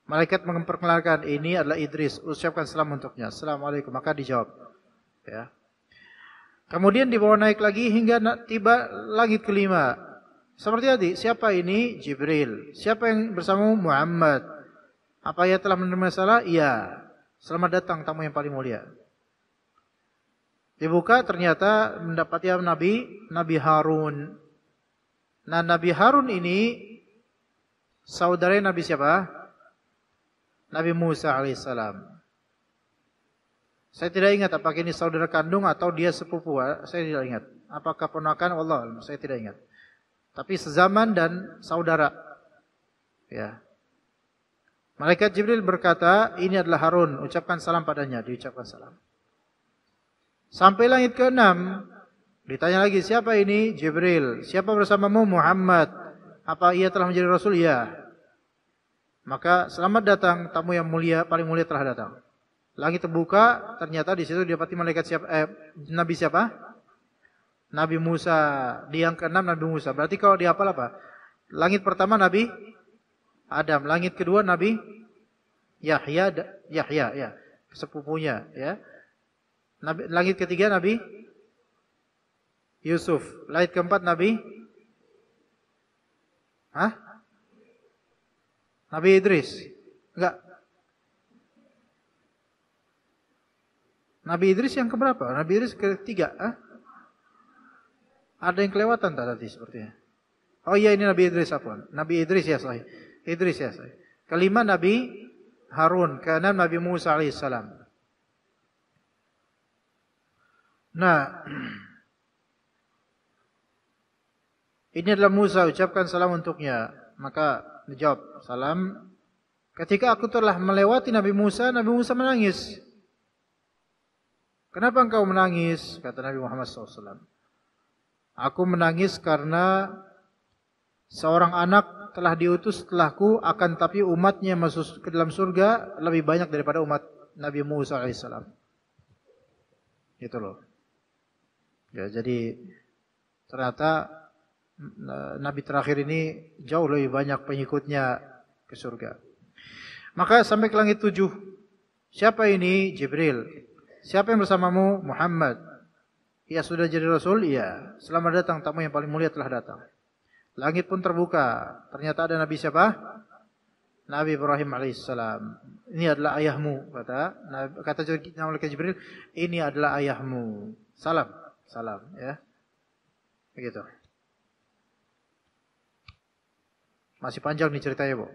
Malaikat memperkenalkan, ini adalah Idris, ucapkan salam untuknya. Assalamualaikum, maka dijawab. Ya. Kemudian dibawa naik lagi hingga tiba langit kelima. Seperti tadi, siapa ini? Jibril. Siapa yang bersamamu? Muhammad. Apa ia telah menerima salah? Iya. Selamat datang tamu yang paling mulia. Dibuka ternyata mendapati Nabi Harun. Nah, Nabi Harun ini saudara Nabi siapa? Nabi Musa alaihissalam. Saya tidak ingat apakah ini saudara kandung atau dia sepupu. Saya tidak ingat. Apakah ponakan? Allah, saya tidak ingat. Tapi sezaman dan saudara. Ya. Malaikat Jibril berkata, ini adalah Harun. Ucapkan salam padanya. Diucapkan salam. Sampai langit ke-6. Ditanya lagi, siapa ini? Jibril. Siapa bersamamu? Muhammad. Apa ia telah menjadi Rasul? Ya. Maka selamat datang tamu yang mulia, paling mulia telah datang. Langit terbuka, ternyata di situ didapati malaikat Nabi siapa? Nabi Musa. Di yang ke-6 Nabi Musa. Berarti kalau dihafal apa? Langit pertama Nabi Adam. Langit kedua Nabi Yahya ya, sepupunya ya. Langit ketiga Nabi Yusuf. Langit keempat Nabi Nabi Idris. Enggak. Nabi Idris yang keberapa? Nabi Idris ketiga. Ada yang kelewatan tadi sepertinya. Oh iya, ini Nabi Idris apa? Nabi Idris ya sahih. Idris ya sahih. Kelima Nabi Harun, keenam Nabi Musa alaihissalam. Nah, ini adalah Musa, ucapkan salam untuknya. Maka dijawab, salam. Ketika aku telah melewati Nabi Musa menangis. Kenapa engkau menangis? Kata Nabi Muhammad SAW. Aku menangis karena seorang anak telah diutus setelahku, akan tapi umatnya masuk ke dalam surga lebih banyak daripada umat Nabi Musa alaihissalam. Gitu loh. Ya, jadi ternyata Nabi terakhir ini jauh lebih banyak pengikutnya ke surga. Maka sampai ke langit 7. Siapa ini? Jibril. Siapa yang bersamamu? Muhammad. Ya, sudah jadi Rasul? Iya. Selamat datang, tamu yang paling mulia telah datang. Langit pun terbuka. Ternyata ada Nabi siapa? Nabi Ibrahim alaihissalam. Ini adalah ayahmu, kata malaikat Jibril, ini adalah ayahmu. Salam, ya. Begitu. Masih panjang nih ceritanya, Bu.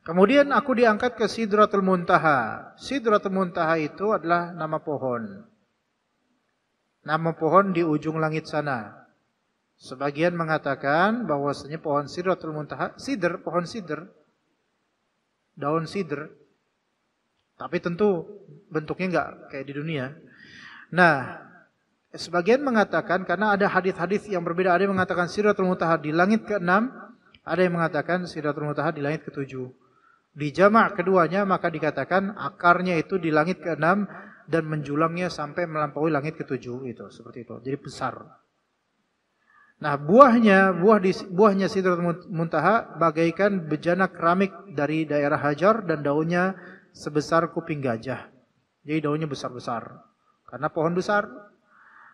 Kemudian aku diangkat ke Sidratul Muntaha. Sidratul Muntaha itu adalah nama pohon. Nama pohon di ujung langit sana. Sebagian mengatakan bahwasanya pohon Sidratul Muntaha, pohon sidr, daun sidr. Tapi tentu bentuknya enggak kayak di dunia. Nah, sebagian mengatakan karena ada hadis-hadis yang berbeda, ada yang mengatakan Sidratul Muntaha di langit ke-6, ada yang mengatakan Sidratul Muntaha di langit ke-7. Di jamak keduanya maka dikatakan akarnya itu di langit ke-6 dan menjulangnya sampai melampaui langit ke-7 itu, seperti itu. Jadi besar. Nah, buahnya Sidratul Muntaha bagaikan bejana keramik dari daerah Hajar dan daunnya sebesar kuping gajah. Jadi daunnya besar-besar. Karena pohon besar.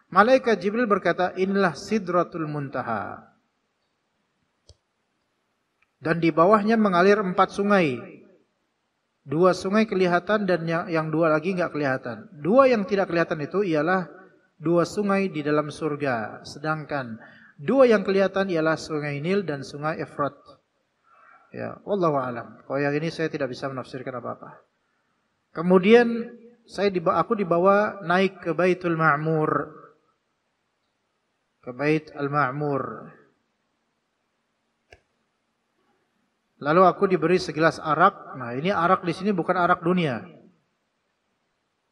Malaikat Jibril berkata, inilah Sidratul Muntaha. Dan di bawahnya mengalir 4 sungai. 2 sungai kelihatan dan yang 2 lagi enggak kelihatan. 2 yang tidak kelihatan itu ialah 2 sungai di dalam surga. Sedangkan 2 yang kelihatan ialah sungai Nil dan sungai Efrat. Ya, wallahu a'lam. Kalau yang ini saya tidak bisa menafsirkan apa-apa. Kemudian aku dibawa naik ke Baitul Ma'mur. Ke Bait Al-Ma'mur. Lalu aku diberi segelas arak. Nah, ini arak di sini bukan arak dunia.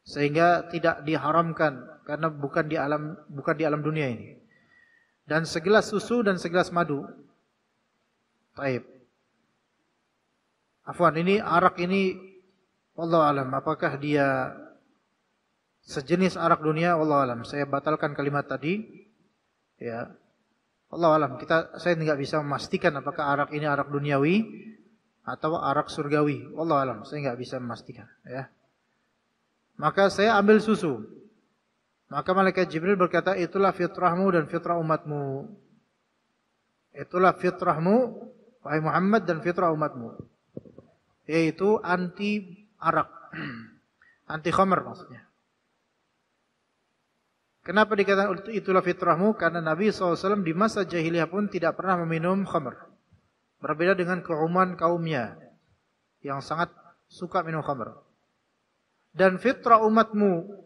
Sehingga tidak diharamkan karena bukan di alam dunia ini. Dan segelas susu dan segelas madu. Taib. Afwan, ini arak ini wallahu alam, apakah dia sejenis arak dunia? Wallahu alam. Saya batalkan kalimat tadi. Ya. Wallahu alam. Saya tidak bisa memastikan apakah arak ini arak duniawi atau arak surgawi. Wallahu alam. Saya tidak bisa memastikan, ya. Maka saya ambil susu. Maka malaikat Jibril berkata, itulah fitrahmu dan fitrah umatmu. Itulah fitrahmu, wahai Muhammad, dan fitrah umatmu. Yaitu anti arak. Anti khamr maksudnya. Kenapa dikatakan itulah fitrahmu? Karena Nabi SAW di masa jahiliyah pun tidak pernah meminum khamr. Berbeda dengan keumuman kaumnya yang sangat suka minum khamr. Dan fitrah umatmu,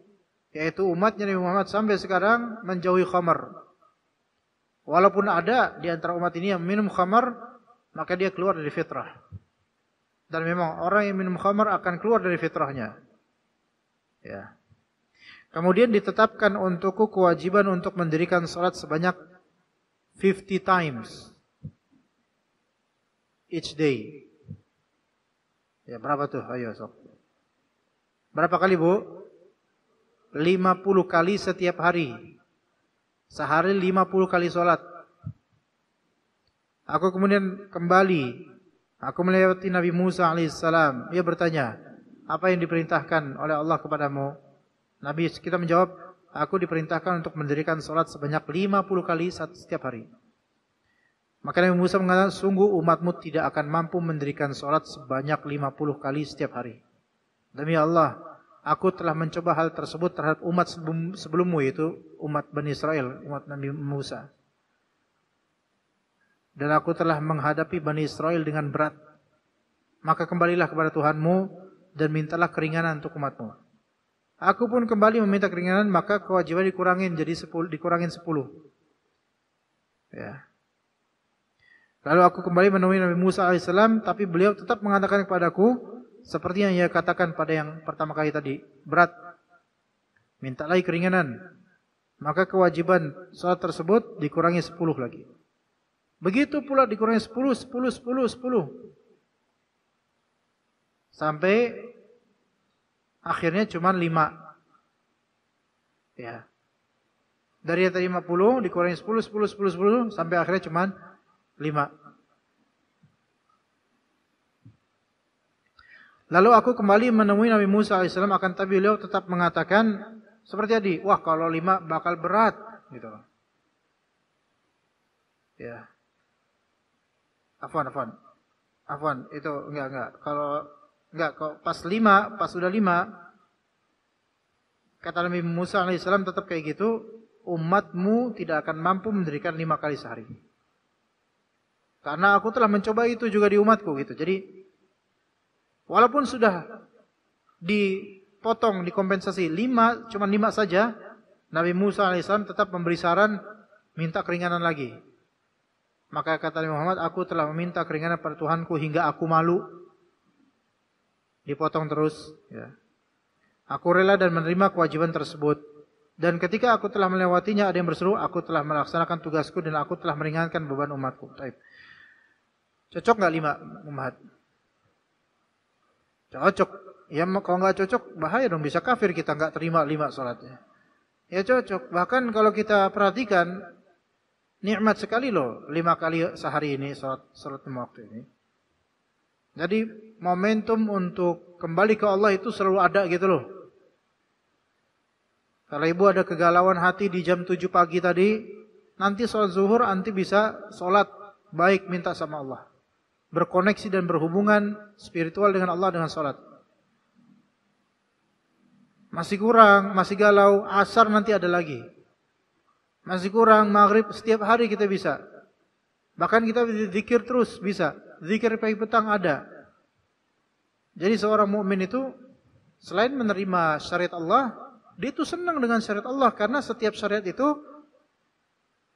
yaitu umatnya Nabi Muhammad sampai sekarang menjauhi khamar. Walaupun ada di antara umat ini yang minum khamar, maka dia keluar dari fitrah. Dan memang orang yang minum khamar akan keluar dari fitrahnya. Ya. Kemudian ditetapkan untukku kewajiban untuk mendirikan salat sebanyak 50 times each day. Ya, berapa tuh? Ayo sok. Berapa kali, Bu? 50 kali setiap hari. Sehari 50 kali sholat. Aku kemudian kembali. Aku melewati Nabi Musa alaihissalam. Dia bertanya, apa yang diperintahkan oleh Allah kepadamu? Nabi kita menjawab, aku diperintahkan untuk mendirikan salat sebanyak 50 kali setiap hari. Maka Nabi Musa mengatakan, sungguh umatmu tidak akan mampu mendirikan salat sebanyak 50 kali setiap hari. Demi Allah, aku telah mencoba hal tersebut terhadap umat sebelummu, yaitu umat Bani Israel, umat Nabi Musa. Dan aku telah menghadapi Bani Israel dengan berat. Maka kembalilah kepada Tuhanmu dan mintalah keringanan untuk umatmu. Aku pun kembali meminta keringanan, maka kewajiban dikurangin 10. Ya. Lalu aku kembali menemui Nabi Musa alaihissalam, tapi beliau tetap mengatakan kepadaku seperti yang ia katakan pada yang pertama kali tadi, berat. Minta lagi keringanan. Maka kewajiban salat tersebut dikurangi 10 lagi. Begitu pula dikurangi 10. Sampai akhirnya cuma 5. Ya. Dari yang tadi 50 dikurangi 10 sampai akhirnya cuma 5. Lalu aku kembali menemui Nabi Musa alaihissalam, akan tapi beliau tetap mengatakan seperti tadi, wah kalau 5 bakal berat gitu. Ya. Afwan, itu enggak. Kalau pas sudah 5 kata Nabi Musa alaihissalam tetap kayak gitu, umatmu tidak akan mampu mendirikan 5 kali sehari. Karena aku telah mencoba itu juga di umatku gitu. Jadi walaupun sudah dipotong, dikompensasi 5, cuma 5 saja, Nabi Musa alaihissalam tetap memberi saran minta keringanan lagi. Maka kata Nabi Muhammad, aku telah meminta keringanan pada Tuhanku hingga aku malu. Dipotong terus. Ya. Aku rela dan menerima kewajiban tersebut. Dan ketika aku telah melewatinya, ada yang berseru, aku telah melaksanakan tugasku dan aku telah meringankan beban umatku. Taib. Cocok nggak 5 umat? Cocok. Ya kalau nggak cocok bahaya dong, bisa kafir kita nggak terima 5 salatnya. Ya cocok. Bahkan kalau kita perhatikan nikmat sekali loh 5 kali sehari ini salat 5 waktu ini. Jadi momentum untuk kembali ke Allah itu selalu ada gitu loh. Kalau ibu ada kegalauan hati di jam 7 pagi tadi, nanti sholat zuhur nanti bisa sholat baik minta sama Allah. Berkoneksi dan berhubungan spiritual dengan Allah dengan sholat. Masih kurang, masih galau, asar nanti ada lagi. Masih kurang, maghrib setiap hari kita bisa. Bahkan kita zikir terus bisa. Zikir pagi petang ada. Jadi seorang mukmin itu selain menerima syariat Allah, dia itu senang dengan syariat Allah karena setiap syariat itu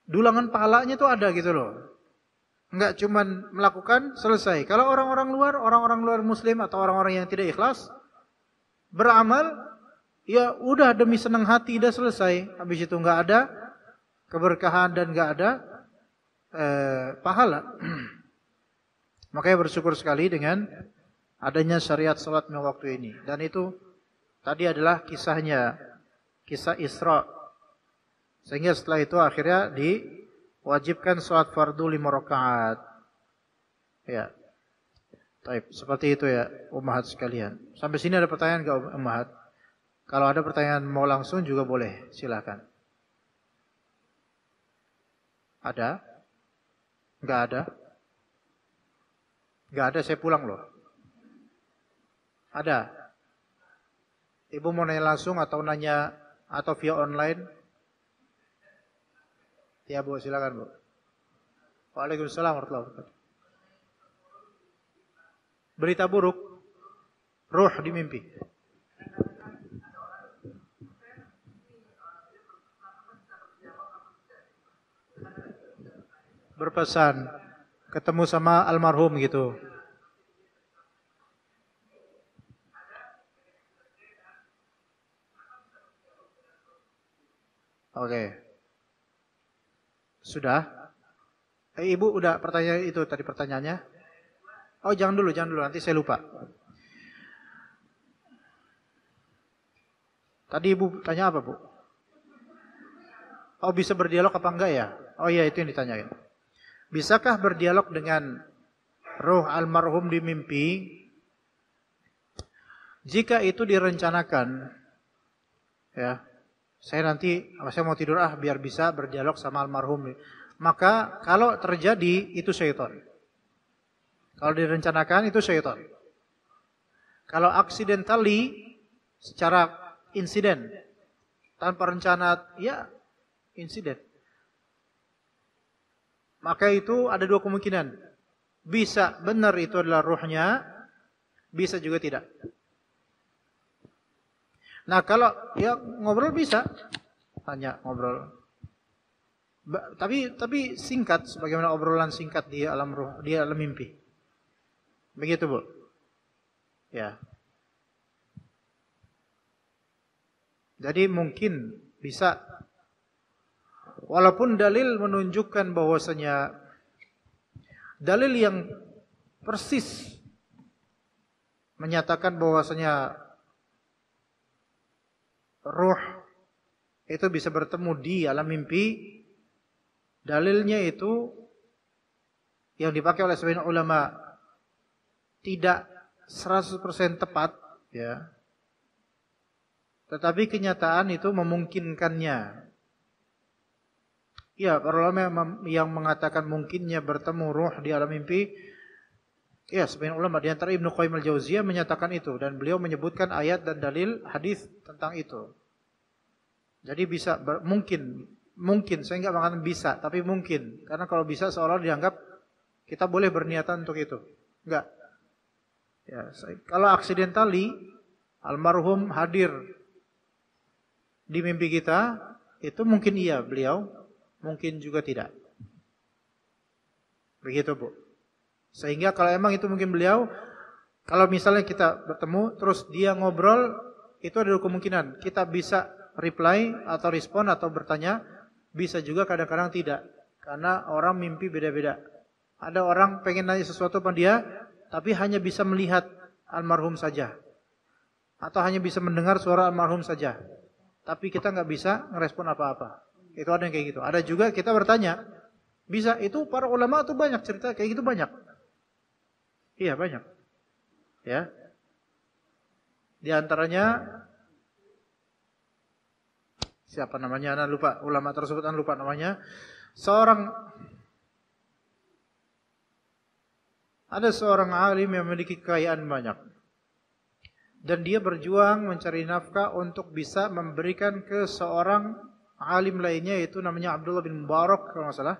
dulangan pahalanya itu ada gitu loh. Enggak cuman melakukan selesai. Kalau orang-orang luar muslim atau orang-orang yang tidak ikhlas beramal, ya udah demi senang hati udah selesai. Habis itu enggak ada keberkahan dan enggak ada pahala. Makanya bersyukur sekali dengan adanya syariat salat 5 waktu ini. Dan itu tadi adalah kisahnya, kisah Isra. Sehingga setelah itu akhirnya diwajibkan salat fardu 5 rakaat. Ya. Baik, seperti itu ya ummahat sekalian. Sampai sini ada pertanyaan enggak ummahat? Kalau ada pertanyaan mau langsung juga boleh, silakan. Ada? Enggak ada? Enggak ada, saya pulang loh. Ada? Ibu mau nanya langsung atau nanya atau via online? Ya Bu, silakan Bu. Waalaikumsalam warahmatullahi wabarakatuh. Berita buruk, ruh di mimpi. Berpesan, ketemu sama almarhum gitu. Oke. Sudah? Ibu udah pertanyaan itu tadi pertanyaannya? Oh, jangan dulu, nanti saya lupa. Tadi Ibu tanya apa, Bu? Oh, bisa berdialog apa enggak ya? Oh iya, itu yang ditanyain. Bisakah berdialog dengan roh almarhum di mimpi? Jika itu direncanakan, ya. Saya mau tidur biar bisa berdialog sama almarhum. Maka kalau terjadi itu syaitan. Kalau direncanakan itu syaitan. Kalau accidentally secara insiden tanpa rencana, ya insiden. Maka itu ada dua kemungkinan. Bisa benar itu adalah ruhnya, bisa juga tidak. Nah kalau ya ngobrol bisa, hanya ngobrol. Tapi singkat, sebagaimana obrolan singkat di alam ruh, di alam mimpi. Begitu Bu. Ya. Jadi mungkin bisa, walaupun dalil menunjukkan bahwasanya dalil yang persis menyatakan bahwasanya ruh itu bisa bertemu di alam mimpi, dalilnya itu yang dipakai oleh sebagian ulama tidak 100% tepat, ya. Tetapi kenyataan itu memungkinkannya. Ya, para ulama yang mengatakan mungkinnya bertemu ruh di alam mimpi, ya, sebagian ulama di antara Ibnu Qayyim al-Jauziyah menyatakan itu, dan beliau menyebutkan ayat dan dalil hadis tentang itu. Jadi bisa, mungkin, saya enggak mengatakan bisa, tapi mungkin. Karena kalau bisa seolah dianggap kita boleh berniatan untuk itu. Enggak. Ya, kalau accidentally almarhum hadir di mimpi kita, itu mungkin iya beliau, mungkin juga tidak. Begitu Bu. Sehingga kalau emang itu mungkin beliau, kalau misalnya kita bertemu terus dia ngobrol, itu ada kemungkinan kita bisa reply atau respon atau bertanya, bisa juga kadang-kadang tidak. Karena orang mimpi beda-beda. Ada orang pengen nanya sesuatu pada dia, tapi hanya bisa melihat almarhum saja. Atau hanya bisa mendengar suara almarhum saja. Tapi kita nggak bisa ngerespon apa-apa. Itu ada yang kayak gitu. Ada juga kita bertanya, bisa. Itu para ulama tuh banyak cerita kayak gitu, banyak. Iya banyak. Ya. Di antaranya siapa namanya? Ana lupa. Ulama tersebut ana lupa namanya. Ada seorang alim yang memiliki kekayaan banyak. Dan dia berjuang mencari nafkah untuk bisa memberikan ke seorang alim lainnya, yaitu namanya Abdullah bin Mubarak kalau nggak salah,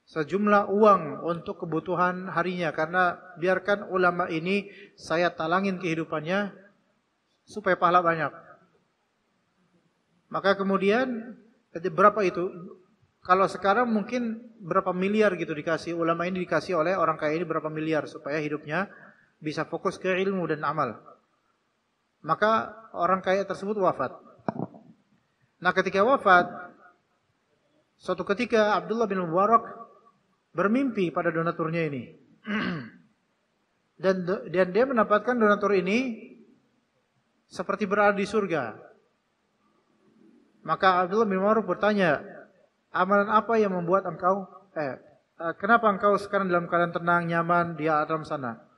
sejumlah uang untuk kebutuhan harinya. Karena biarkan ulama ini saya talangin kehidupannya supaya pahala banyak. Maka kemudian berapa itu? Kalau sekarang mungkin berapa miliar gitu dikasih, ulama ini dikasih oleh orang kaya ini berapa miliar supaya hidupnya bisa fokus ke ilmu dan amal. Maka orang kaya tersebut wafat. Nah ketika wafat, suatu ketika Abdullah bin Mubarak bermimpi pada donaturnya ini. Dan dia mendapatkan donatur ini seperti berada di surga. Maka Abdullah bin Mubarak bertanya, amalan apa yang membuat engkau, kenapa engkau sekarang dalam keadaan tenang, nyaman di alam sana?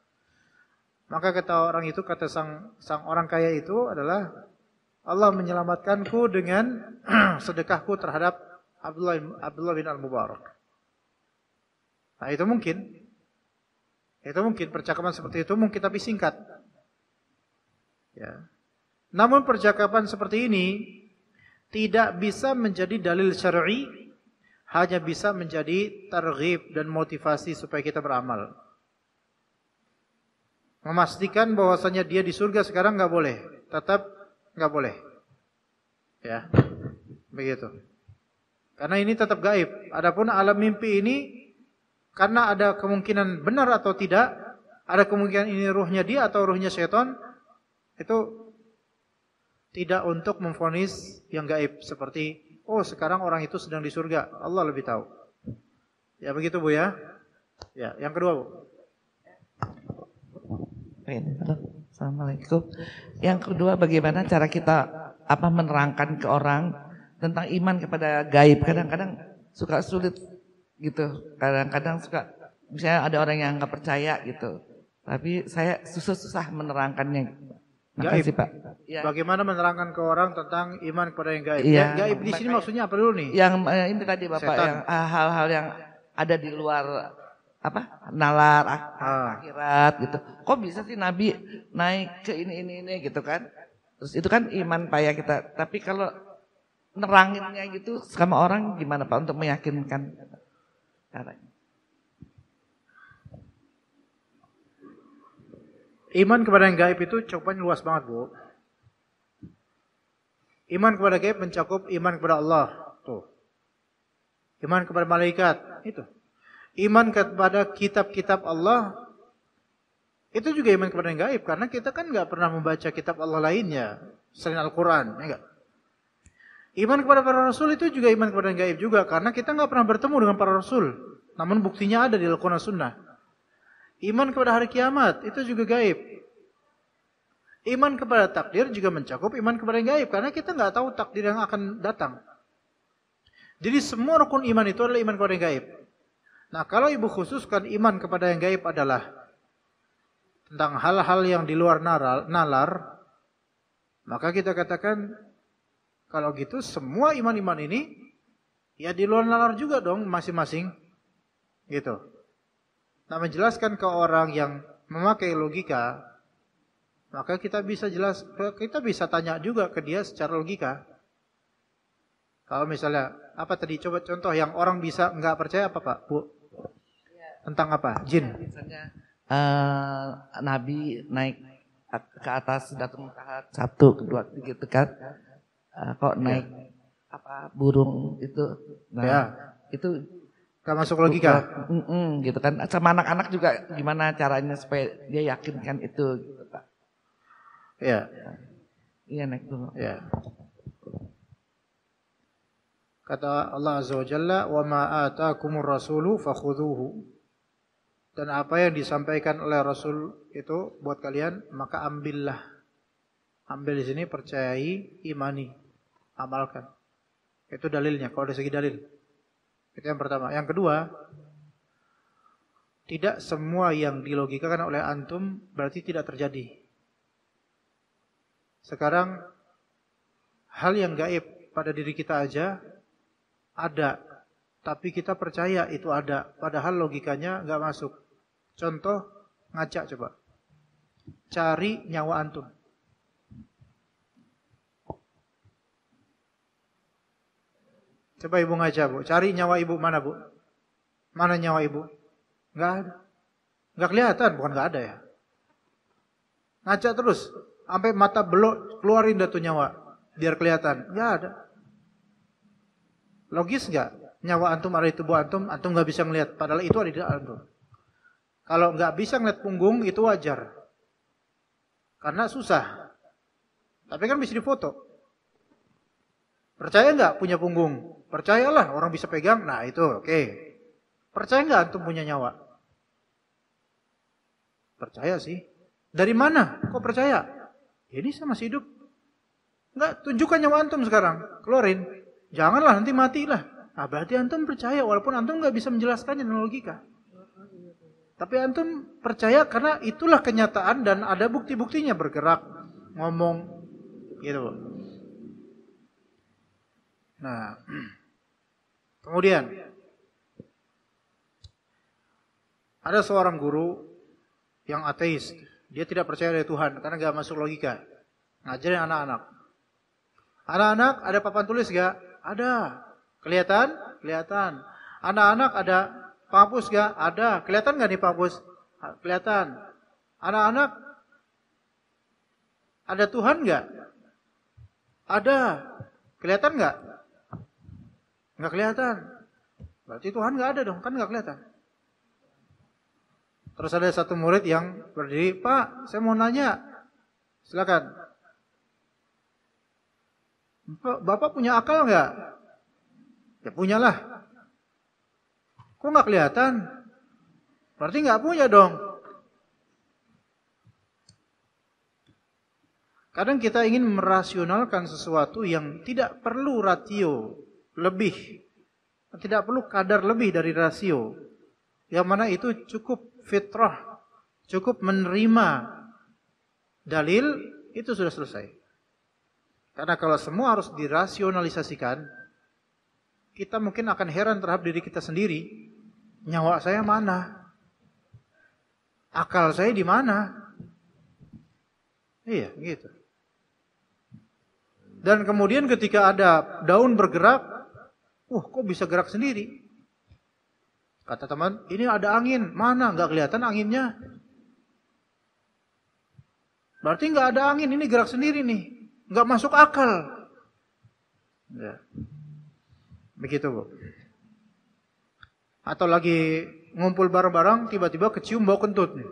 Maka kata orang itu, kata sang orang kaya itu adalah, Allah menyelamatkanku dengan sedekahku terhadap Abdullah bin Al-Mubarak. Nah itu mungkin percakapan seperti itu mungkin, tapi singkat. Ya. Namun percakapan seperti ini tidak bisa menjadi dalil syar'i, hanya bisa menjadi targhib dan motivasi supaya kita beramal. Memastikan bahwasanya dia di surga sekarang nggak boleh, tetap nggak boleh, ya, begitu. Karena ini tetap gaib. Adapun alam mimpi ini, karena ada kemungkinan benar atau tidak, ada kemungkinan ini ruhnya dia atau ruhnya syaitan, itu tidak untuk memvonis yang gaib seperti, oh sekarang orang itu sedang di surga, Allah lebih tahu. Ya begitu Bu ya. Ya, yang kedua Bu. Assalamualaikum. Yang kedua, bagaimana cara kita menerangkan ke orang tentang iman kepada gaib? Kadang-kadang suka sulit gitu. Kadang-kadang suka, misalnya ada orang yang nggak percaya gitu. Tapi saya susah-susah menerangkannya. Makasih Gaib. Pak. Ya. Bagaimana menerangkan ke orang tentang iman kepada yang gaib? Iya. Gaib di sini maksudnya apa dulu nih? Yang ini tadi Bapak Setan. yang hal-hal yang ada di luar apa? Nalar akhirat gitu. Kok bisa sih Nabi naik ke ini gitu kan? Terus itu kan iman payah kita. Tapi kalau neranginnya gitu sama orang gimana Pak untuk meyakinkan caranya? Iman kepada yang gaib itu cakupannya luas banget, Bu. Iman kepada gaib mencakup iman kepada Allah, tuh. Iman kepada malaikat, itu. Iman kepada kitab-kitab Allah, itu juga iman kepada yang gaib. Karena kita kan nggak pernah membaca kitab Allah lainnya selain Al-Quran, ya nggak? Iman kepada para rasul itu juga iman kepada yang gaib juga. Karena kita nggak pernah bertemu dengan para rasul. Namun buktinya ada di Al-Quran Sunnah. Iman kepada hari kiamat itu juga gaib. Iman kepada takdir juga mencakup iman kepada yang gaib. Karena kita nggak tahu takdir yang akan datang. Jadi semua rukun iman itu adalah iman kepada yang gaib. Nah kalau ibu khususkan iman kepada yang gaib adalah tentang hal-hal yang di luar nalar, maka kita katakan kalau gitu semua iman-iman ini ya di luar nalar juga dong masing-masing. Gitu. Nah menjelaskan ke orang yang memakai logika, maka kita bisa tanya juga ke dia secara logika. Kalau misalnya apa tadi coba contoh yang orang bisa nggak percaya apa Pak Bu? Tentang apa? Jin. Misalnya Nabi naik ke atas Sidratul Muntaha 1, 2, 3 gitu kan? Kok naik apa burung itu? Nah Ya. itu Gak masuk logika. Gitu kan. Sama anak-anak juga gimana caranya supaya dia yakinkan itu gitu Pak. Ya. Iya naik dulu. Ya. Kata Allah Azza wa Jalla, "Wa ma ataakumur rasulu fakhudhuhu." Dan apa yang disampaikan oleh Rasul itu buat kalian, maka ambillah. Ambil di sini percayai, imani, amalkan. Itu dalilnya kalau dari segi dalil. Itu yang pertama. Yang kedua, tidak semua yang dilogikakan oleh antum berarti tidak terjadi. Sekarang hal yang gaib pada diri kita aja ada, tapi kita percaya itu ada, padahal logikanya nggak masuk. Contoh, ngaca coba. Cari nyawa antum. Coba ibu ngaca Bu, cari nyawa ibu mana Bu? Mana nyawa ibu? Nggak ada. Nggak kelihatan, bukan nggak ada ya. Ngaca terus, sampai mata belok, keluarin dah tuh nyawa, biar kelihatan. Nggak ada. Logis nggak? Nyawa antum ada di tubuh antum nggak bisa ngelihat, padahal itu ada di dalam antum. Kalau nggak bisa ngeliat punggung itu wajar, karena susah. Tapi kan bisa difoto. Percaya nggak punya punggung? Percayalah orang bisa pegang. Nah itu oke. Percaya nggak antum punya nyawa? Percaya sih. Dari mana? Kok percaya? Ini saya masih hidup. Nggak, tunjukkan nyawa antum sekarang. Keluarin. Janganlah nanti matilah. Nah, berarti antum percaya walaupun antum nggak bisa menjelaskannya dengan logika. Tapi antum percaya karena itulah kenyataan dan ada bukti-buktinya bergerak, ngomong, gitu. Nah, kemudian ada seorang guru yang ateis, dia tidak percaya ada Tuhan karena nggak masuk logika. Ngajarin anak-anak. Anak-anak ada papan tulis nggak? Ada. Kelihatan? Kelihatan. Anak-anak ada penghapus nggak? Ada. Kelihatan nggak nih penghapus? Kelihatan. Anak-anak ada Tuhan nggak? Ada. Kelihatan nggak? Nggak kelihatan. Berarti Tuhan nggak ada dong, kan nggak kelihatan. Terus ada satu murid yang berdiri, Pak, saya mau nanya. Silakan. Bapak punya akal nggak? Ya punyalah. Kok nggak kelihatan? Berarti nggak punya dong. Kadang kita ingin merasionalkan sesuatu yang tidak perlu rasio lebih, tidak perlu kadar lebih dari rasio, yang mana itu cukup fitrah, cukup menerima dalil itu sudah selesai. Karena kalau semua harus dirasionalisasikan, kita mungkin akan heran terhadap diri kita sendiri. Nyawa saya mana? Akal saya di mana? Iya, gitu. Dan kemudian ketika ada daun bergerak, kok bisa gerak sendiri? Kata teman, ini ada angin. Mana? Nggak kelihatan anginnya. Berarti nggak ada angin, ini gerak sendiri nih. Nggak masuk akal. Ya. Begitu, Bu. Atau lagi ngumpul bareng-bareng, tiba-tiba kecium bau kentut nih.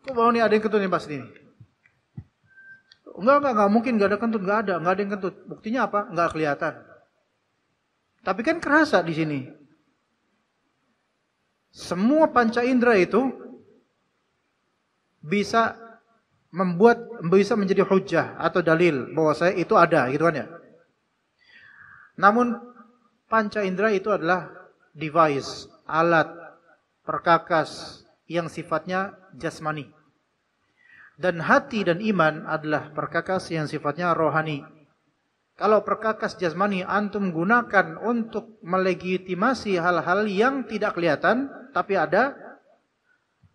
Kok bau nih ada yang kentut nih pasti nih? Enggak mungkin nggak ada kentut, nggak ada yang kentut. Buktinya apa? Nggak kelihatan. Tapi kan kerasa di sini. Semua panca indera itu bisa menjadi hujjah atau dalil bahwa saya itu ada, gitu kan ya. Namun panca indera itu adalah device, alat, perkakas yang sifatnya jasmani. Dan hati dan iman adalah perkakas yang sifatnya rohani. Kalau perkakas jasmani antum gunakan untuk melegitimasi hal-hal yang tidak kelihatan tapi ada,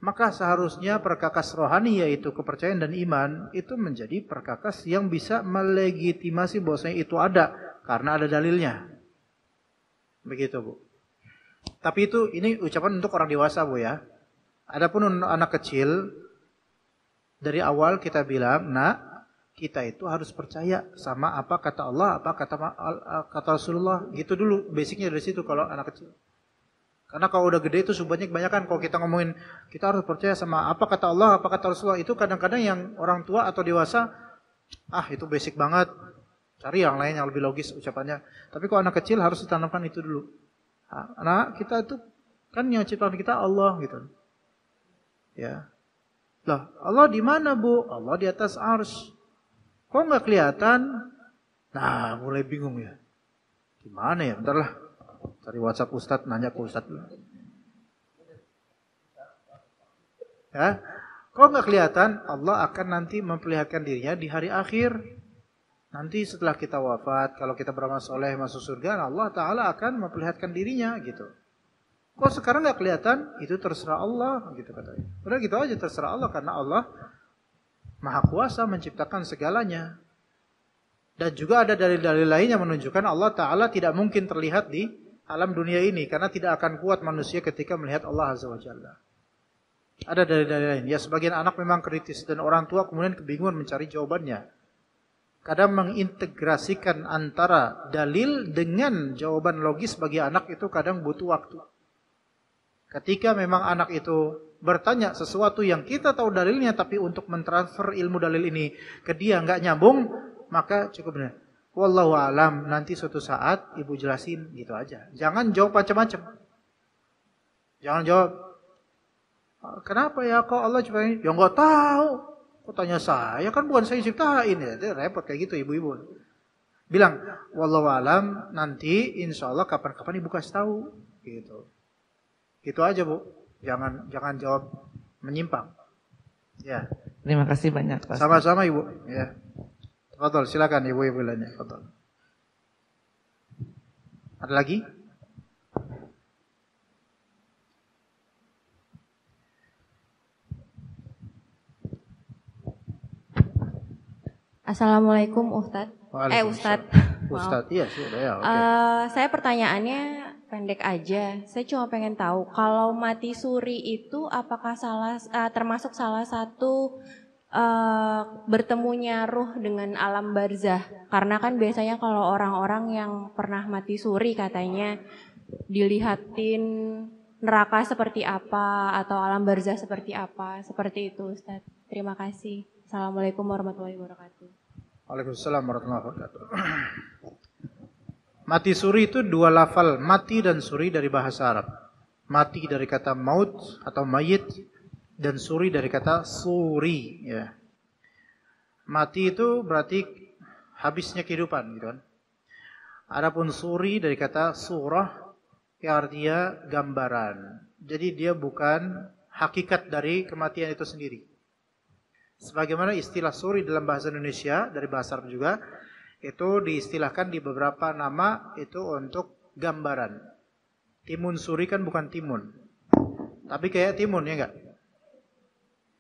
maka seharusnya perkakas rohani yaitu kepercayaan dan iman itu menjadi perkakas yang bisa melegitimasi bahwasanya itu ada karena ada dalilnya. Begitu, Bu. Tapi ini ucapan untuk orang dewasa, Bu ya. Adapun anak kecil, dari awal kita bilang, nak, kita itu harus percaya sama apa kata Allah, apa kata Rasulullah. Gitu dulu, basicnya dari situ kalau anak kecil. Karena kalau udah gede itu subhannya kebanyakan. Kalau kita ngomongin, kita harus percaya sama apa kata Allah, apa kata Rasulullah. Itu kadang-kadang yang orang tua atau dewasa, itu basic banget. Cari yang lain yang lebih logis ucapannya. Tapi kalau anak kecil harus ditanamkan itu dulu. Anak kita itu, kan yang ciptaan kita Allah gitu. Ya. Lah, Allah di mana, Bu? Allah di atas arsy. Kok nggak kelihatan? Nah, mulai bingung ya. Gimana ya? Bentar lah. Cari WhatsApp Ustadz, nanya ke Ustadz dulu. Ya. Kok nggak kelihatan? Allah akan nanti memperlihatkan dirinya di hari akhir. Nanti setelah kita wafat, kalau kita beramal soleh masuk surga, Allah Ta'ala akan memperlihatkan dirinya gitu. Kok sekarang nggak kelihatan? Itu terserah Allah gitu katanya. Udah gitu aja, terserah Allah karena Allah Maha Kuasa menciptakan segalanya. Dan juga ada dalil-dalil lain yang menunjukkan Allah Ta'ala tidak mungkin terlihat di alam dunia ini. Karena tidak akan kuat manusia ketika melihat Allah Azza wa Jalla. Ada dalil-dalil lain. Ya sebagian anak memang kritis dan orang tua kemudian kebingungan mencari jawabannya. Kadang mengintegrasikan antara dalil dengan jawaban logis bagi anak itu kadang butuh waktu. Ketika memang anak itu bertanya sesuatu yang kita tahu dalilnya, tapi untuk mentransfer ilmu dalil ini ke dia nggak nyambung, maka cukup benar. Wallahu alam, nanti suatu saat ibu jelasin gitu aja. Jangan jawab macam-macam. Jangan jawab, kenapa ya kok Allah ciptain? Ya nggak tahu. Kok tanya saya, kan bukan saya ciptain ya. Itu repot kayak gitu ibu-ibu. Bilang, wallahu alam, nanti insya Allah kapan-kapan ibu kasih tahu. Gitu. Gitu aja, Bu. Jangan jawab menyimpang. Ya. Terima kasih banyak, Pak. Sama-sama, Ibu. Ya. Tafadhol, silakan ibu-ibu lainnya. Tafadhol. Ada lagi? Assalamualaikum Ustadz. Ustadz. Ustadz, iya sudah ya. Okay. Saya pertanyaannya pendek aja. Saya cuma pengen tahu kalau mati suri itu apakah termasuk salah satu bertemunya ruh dengan alam barzah? Karena kan biasanya kalau orang-orang yang pernah mati suri katanya dilihatin neraka seperti apa atau alam barzah seperti apa. Seperti itu Ustadz. Terima kasih. Assalamualaikum warahmatullahi wabarakatuh. Waalaikumsalam warahmatullahi wabarakatuh. Mati suri itu dua lafal, mati dan suri dari bahasa Arab. Mati dari kata maut atau mayit dan suri dari kata suri. Ya. Mati itu berarti habisnya kehidupan, gitu kan. Adapun suri dari kata surah yang artinya gambaran. Jadi dia bukan hakikat dari kematian itu sendiri. Sebagaimana istilah suri dalam bahasa Indonesia, dari bahasa Arab juga, itu diistilahkan di beberapa nama itu untuk gambaran. Timun suri kan bukan timun, tapi kayak timun, ya enggak?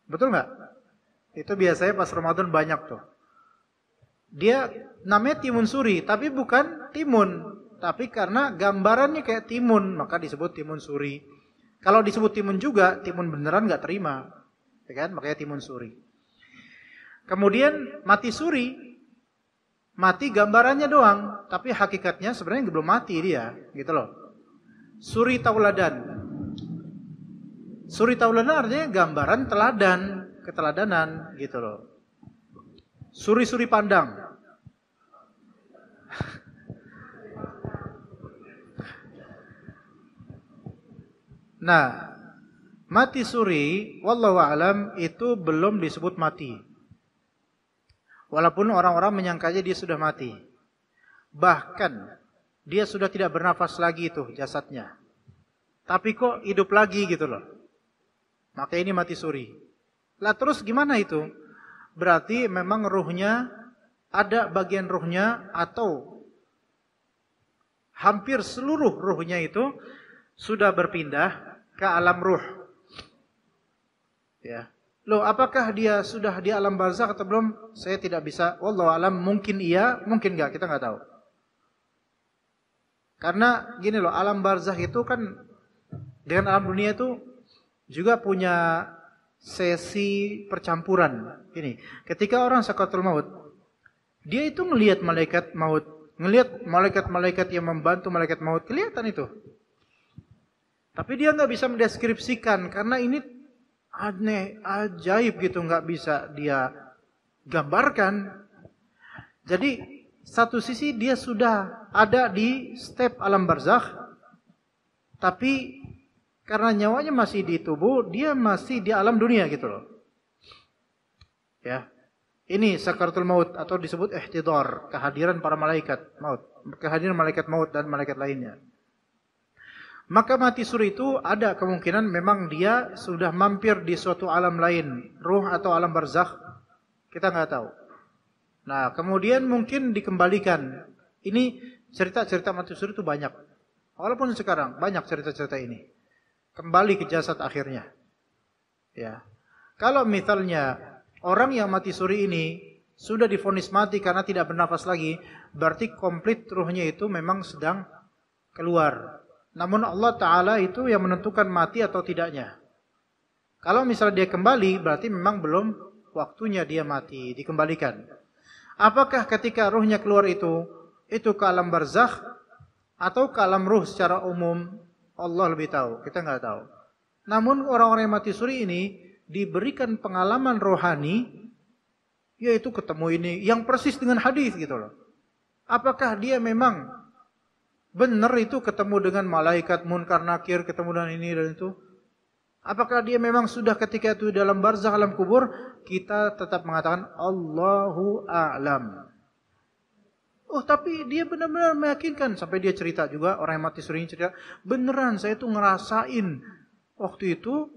Betul enggak? Itu biasanya pas Ramadan banyak tuh. Dia namanya timun suri, tapi bukan timun. Tapi karena gambarannya kayak timun, maka disebut timun suri. Kalau disebut timun juga, timun beneran nggak terima, ya kan? Makanya timun suri. Kemudian mati suri, mati gambarannya doang, tapi hakikatnya sebenarnya belum mati dia, gitu loh. Suri tauladan. Suri tauladan artinya gambaran teladan, keteladanan, gitu loh. Suri-suri pandang. Nah, mati suri, wallahu a'lam, itu belum disebut mati. Walaupun orang-orang menyangkanya dia sudah mati. Bahkan, dia sudah tidak bernafas lagi itu jasadnya. Tapi kok hidup lagi gitu loh. Maka ini mati suri. Lah terus gimana itu? Berarti memang ruhnya, ada bagian ruhnya atau hampir seluruh ruhnya itu sudah berpindah ke alam ruh. Ya. Loh, apakah dia sudah di alam barzakh atau belum? Saya tidak bisa. Wallahu alam, mungkin iya, mungkin enggak, kita enggak tahu. Karena gini loh, alam barzakh itu kan dengan alam dunia itu juga punya sesi percampuran. Gini, ketika orang sakaratul maut, dia itu ngelihat malaikat maut, ngelihat malaikat-malaikat yang membantu malaikat maut, kelihatan itu. Tapi dia nggak bisa mendeskripsikan karena ini aneh, ajaib gitu, nggak bisa dia gambarkan. Jadi satu sisi dia sudah ada di step alam barzakh, tapi karena nyawanya masih di tubuh, dia masih di alam dunia gitu loh. Ya, ini sakaratul maut atau disebut ihtidar, kehadiran para malaikat maut, kehadiran malaikat maut dan malaikat lainnya. Maka mati suri itu ada kemungkinan memang dia sudah mampir di suatu alam lain, ruh atau alam barzakh, kita nggak tahu. Nah, kemudian mungkin dikembalikan. Ini cerita-cerita mati suri itu banyak. Walaupun sekarang banyak cerita-cerita ini. Kembali ke jasad akhirnya. Ya. Kalau misalnya orang yang mati suri ini sudah divonis mati karena tidak bernafas lagi, berarti komplit ruhnya itu memang sedang keluar. Namun Allah Ta'ala itu yang menentukan mati atau tidaknya. Kalau misalnya dia kembali, berarti memang belum waktunya dia mati, dikembalikan. Apakah ketika ruhnya keluar itu ke alam barzakh atau ke alam ruh secara umum? Allah lebih tahu, kita nggak tahu. Namun orang-orang yang mati suri ini diberikan pengalaman rohani, yaitu ketemu ini, yang persis dengan hadis gitu loh. Apakah dia memang benar itu ketemu dengan malaikat munkar nakir, ketemu dengan ini dan itu? Apakah dia memang sudah ketika itu dalam barzakh alam kubur? Kita tetap mengatakan Allahu a'lam. Oh, tapi dia benar-benar meyakinkan. Sampai dia cerita juga, orang yang mati suri cerita, beneran saya tuh ngerasain waktu itu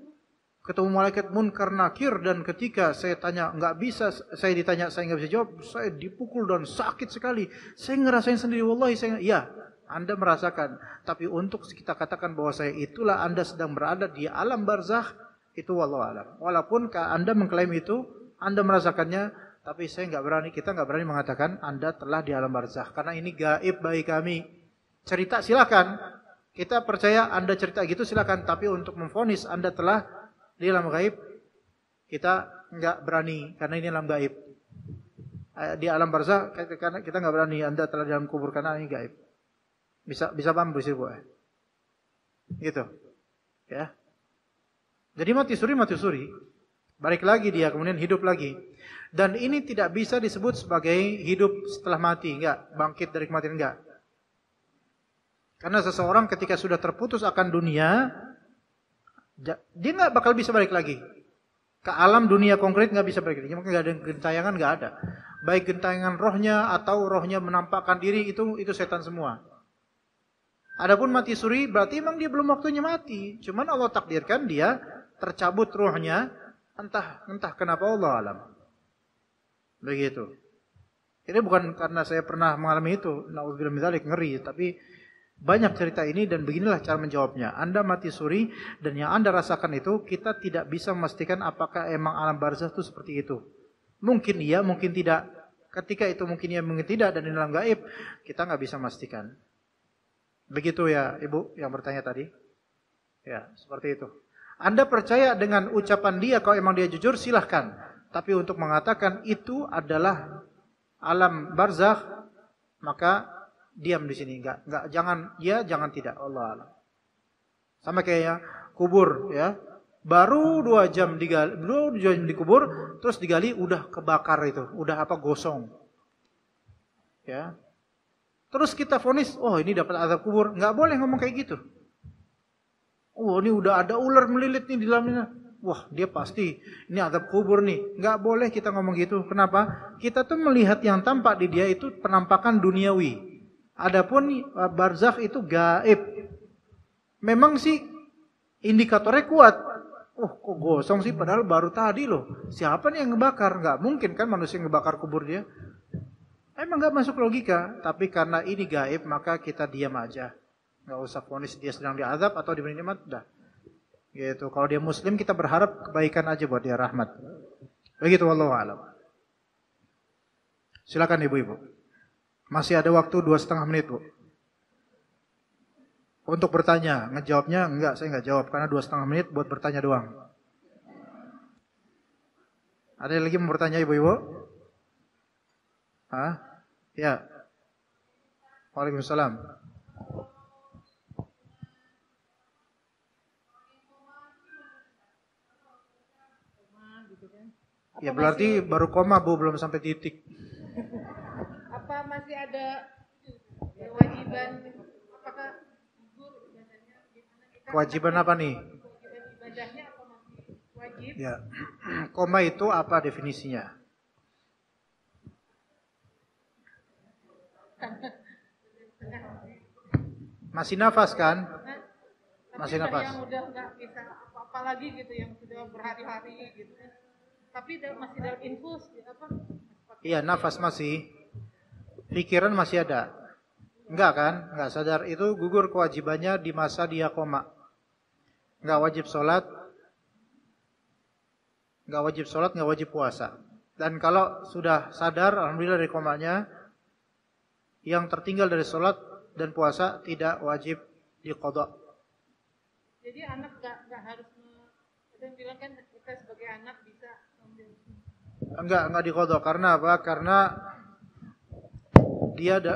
ketemu malaikat munkar nakir, dan ketika saya tanya nggak bisa, saya ditanya saya nggak bisa jawab, saya dipukul dan sakit sekali. Saya ngerasain sendiri, wallahi saya, ya, Anda merasakan. Tapi untuk kita katakan bahwa saya itulah Anda sedang berada di alam barzakh, itu wallahu alam. Walaupun Anda mengklaim itu, Anda merasakannya, tapi saya nggak berani, kita nggak berani mengatakan Anda telah di alam barzakh, karena ini gaib bagi kami. Cerita silakan, kita percaya Anda cerita gitu silakan, tapi untuk memvonis Anda telah di alam gaib, kita nggak berani, karena ini alam gaib. Di alam barzakh karena kita nggak berani, Anda telah di alam kubur karena ini gaib. Bisa paham Bu Sir, Bu? Gitu. Ya. Jadi mati suri. Balik lagi dia, kemudian hidup lagi. Dan ini tidak bisa disebut sebagai hidup setelah mati, enggak. Bangkit dari kematian, enggak. Karena seseorang ketika sudah terputus akan dunia, dia enggak bakal bisa balik lagi. Ke alam dunia konkret enggak bisa balik lagi. Maka enggak ada gentayangan, enggak ada. Baik gentayangan rohnya atau rohnya menampakkan diri, itu setan semua. Adapun mati suri berarti memang dia belum waktunya mati. Cuman Allah takdirkan dia tercabut ruhnya, entah kenapa Allah alam. Begitu. Ini bukan karena saya pernah mengalami itu, na'udzubillah min dzalik, ngeri, tapi banyak cerita ini dan beginilah cara menjawabnya. Anda mati suri dan yang Anda rasakan itu, kita tidak bisa memastikan apakah emang alam barzakh itu seperti itu. Mungkin iya, mungkin tidak. Ketika itu mungkin iya, mungkin tidak, dan ini alam gaib, kita nggak bisa memastikan. Begitu ya Ibu yang bertanya tadi? Ya, seperti itu. Anda percaya dengan ucapan dia, kalau emang dia jujur silahkan. Tapi untuk mengatakan itu adalah alam barzakh, maka diam di sini. Enggak, jangan ya, jangan tidak. Allah alam. Sama kayak kubur ya. Baru 2 jam digali, 2 jam dikubur, terus digali udah kebakar itu, udah gosong. Ya. Terus kita vonis, oh ini dapat azab kubur. Enggak boleh ngomong kayak gitu. Oh ini udah ada ular melilit nih di dalamnya. Wah dia pasti ini azab kubur nih. Enggak boleh kita ngomong gitu. Kenapa? Kita tuh melihat yang tampak di dia itu penampakan duniawi. Adapun barzakh itu gaib. Memang sih indikatornya kuat. Oh kok gosong sih padahal baru tadi loh. Siapa nih yang ngebakar? Enggak mungkin kan manusia yang ngebakar kubur dia. Emang enggak masuk logika. Tapi karena ini gaib maka kita diam aja. Enggak usah vonis dia sedang diazab atau diberi nikmat, dah. Gitu. Kalau dia muslim kita berharap kebaikan aja buat dia, rahmat. Begitu wallahu a'lam. Silakan ibu-ibu. Masih ada waktu 2,5 menit, Bu. Untuk bertanya, ngejawabnya enggak, saya enggak jawab karena 2,5 menit buat bertanya doang. Ada yang lagi mau bertanya ibu-ibu? Hah? Ya. Waalaikumsalam. Ya berarti baru koma Bu, belum sampai titik. Apa masih ada kewajiban? Apakah gugur ibadahnya? Kewajiban apa nih? Kewajiban ibadahnya apa masih wajib? Ya. Koma itu apa definisinya? Masih nafas kan? Masih nafas. Yang udah nggak bisa apa-apa lagi gitu, yang sudah berhari-hari gitu. Tapi masih dalam infus apa? Iya, nafas masih. Pikiran masih ada. Enggak kan? Enggak sadar. Itu gugur kewajibannya di masa dia koma. Enggak wajib sholat. Enggak wajib sholat, enggak wajib puasa. Dan kalau sudah sadar, alhamdulillah dari komanya, yang tertinggal dari sholat dan puasa tidak wajib diqadha. Jadi anak enggak harus, ada yang bilang kan kita sebagai anak bisa ambil. Enggak diqadha. Karena apa? Karena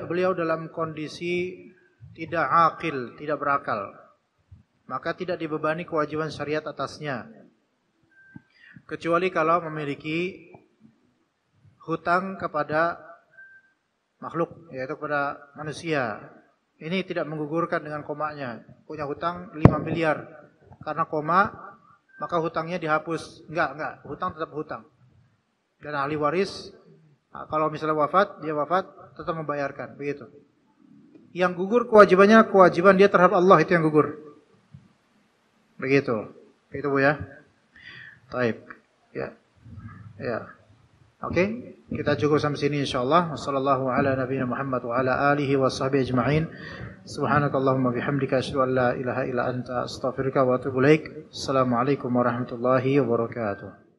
beliau dalam kondisi tidak aqil, tidak berakal. Maka tidak dibebani kewajiban syariat atasnya. Kecuali kalau memiliki hutang kepada makhluk, yaitu kepada manusia. Ini tidak menggugurkan dengan komanya. Punya hutang 5 miliar. Karena koma, maka hutangnya dihapus. Enggak. Hutang tetap hutang. Dan ahli waris, kalau misalnya wafat, dia wafat, tetap membayarkan. Begitu. Yang gugur kewajibannya, kewajiban dia terhadap Allah, itu yang gugur. Begitu. Begitu Bu ya. Taib. Ya. Oke, kita cukup sampai sini insyaallah. Wassallallahu ala nabiyina Muhammad wa ala alihi wa sahbihi ajma'in. Subhanakallahumma bihamdika asyhadu an la ilaha illa anta astaghfiruka wa atubu ilaik. Assalamualaikum warahmatullahi wabarakatuh.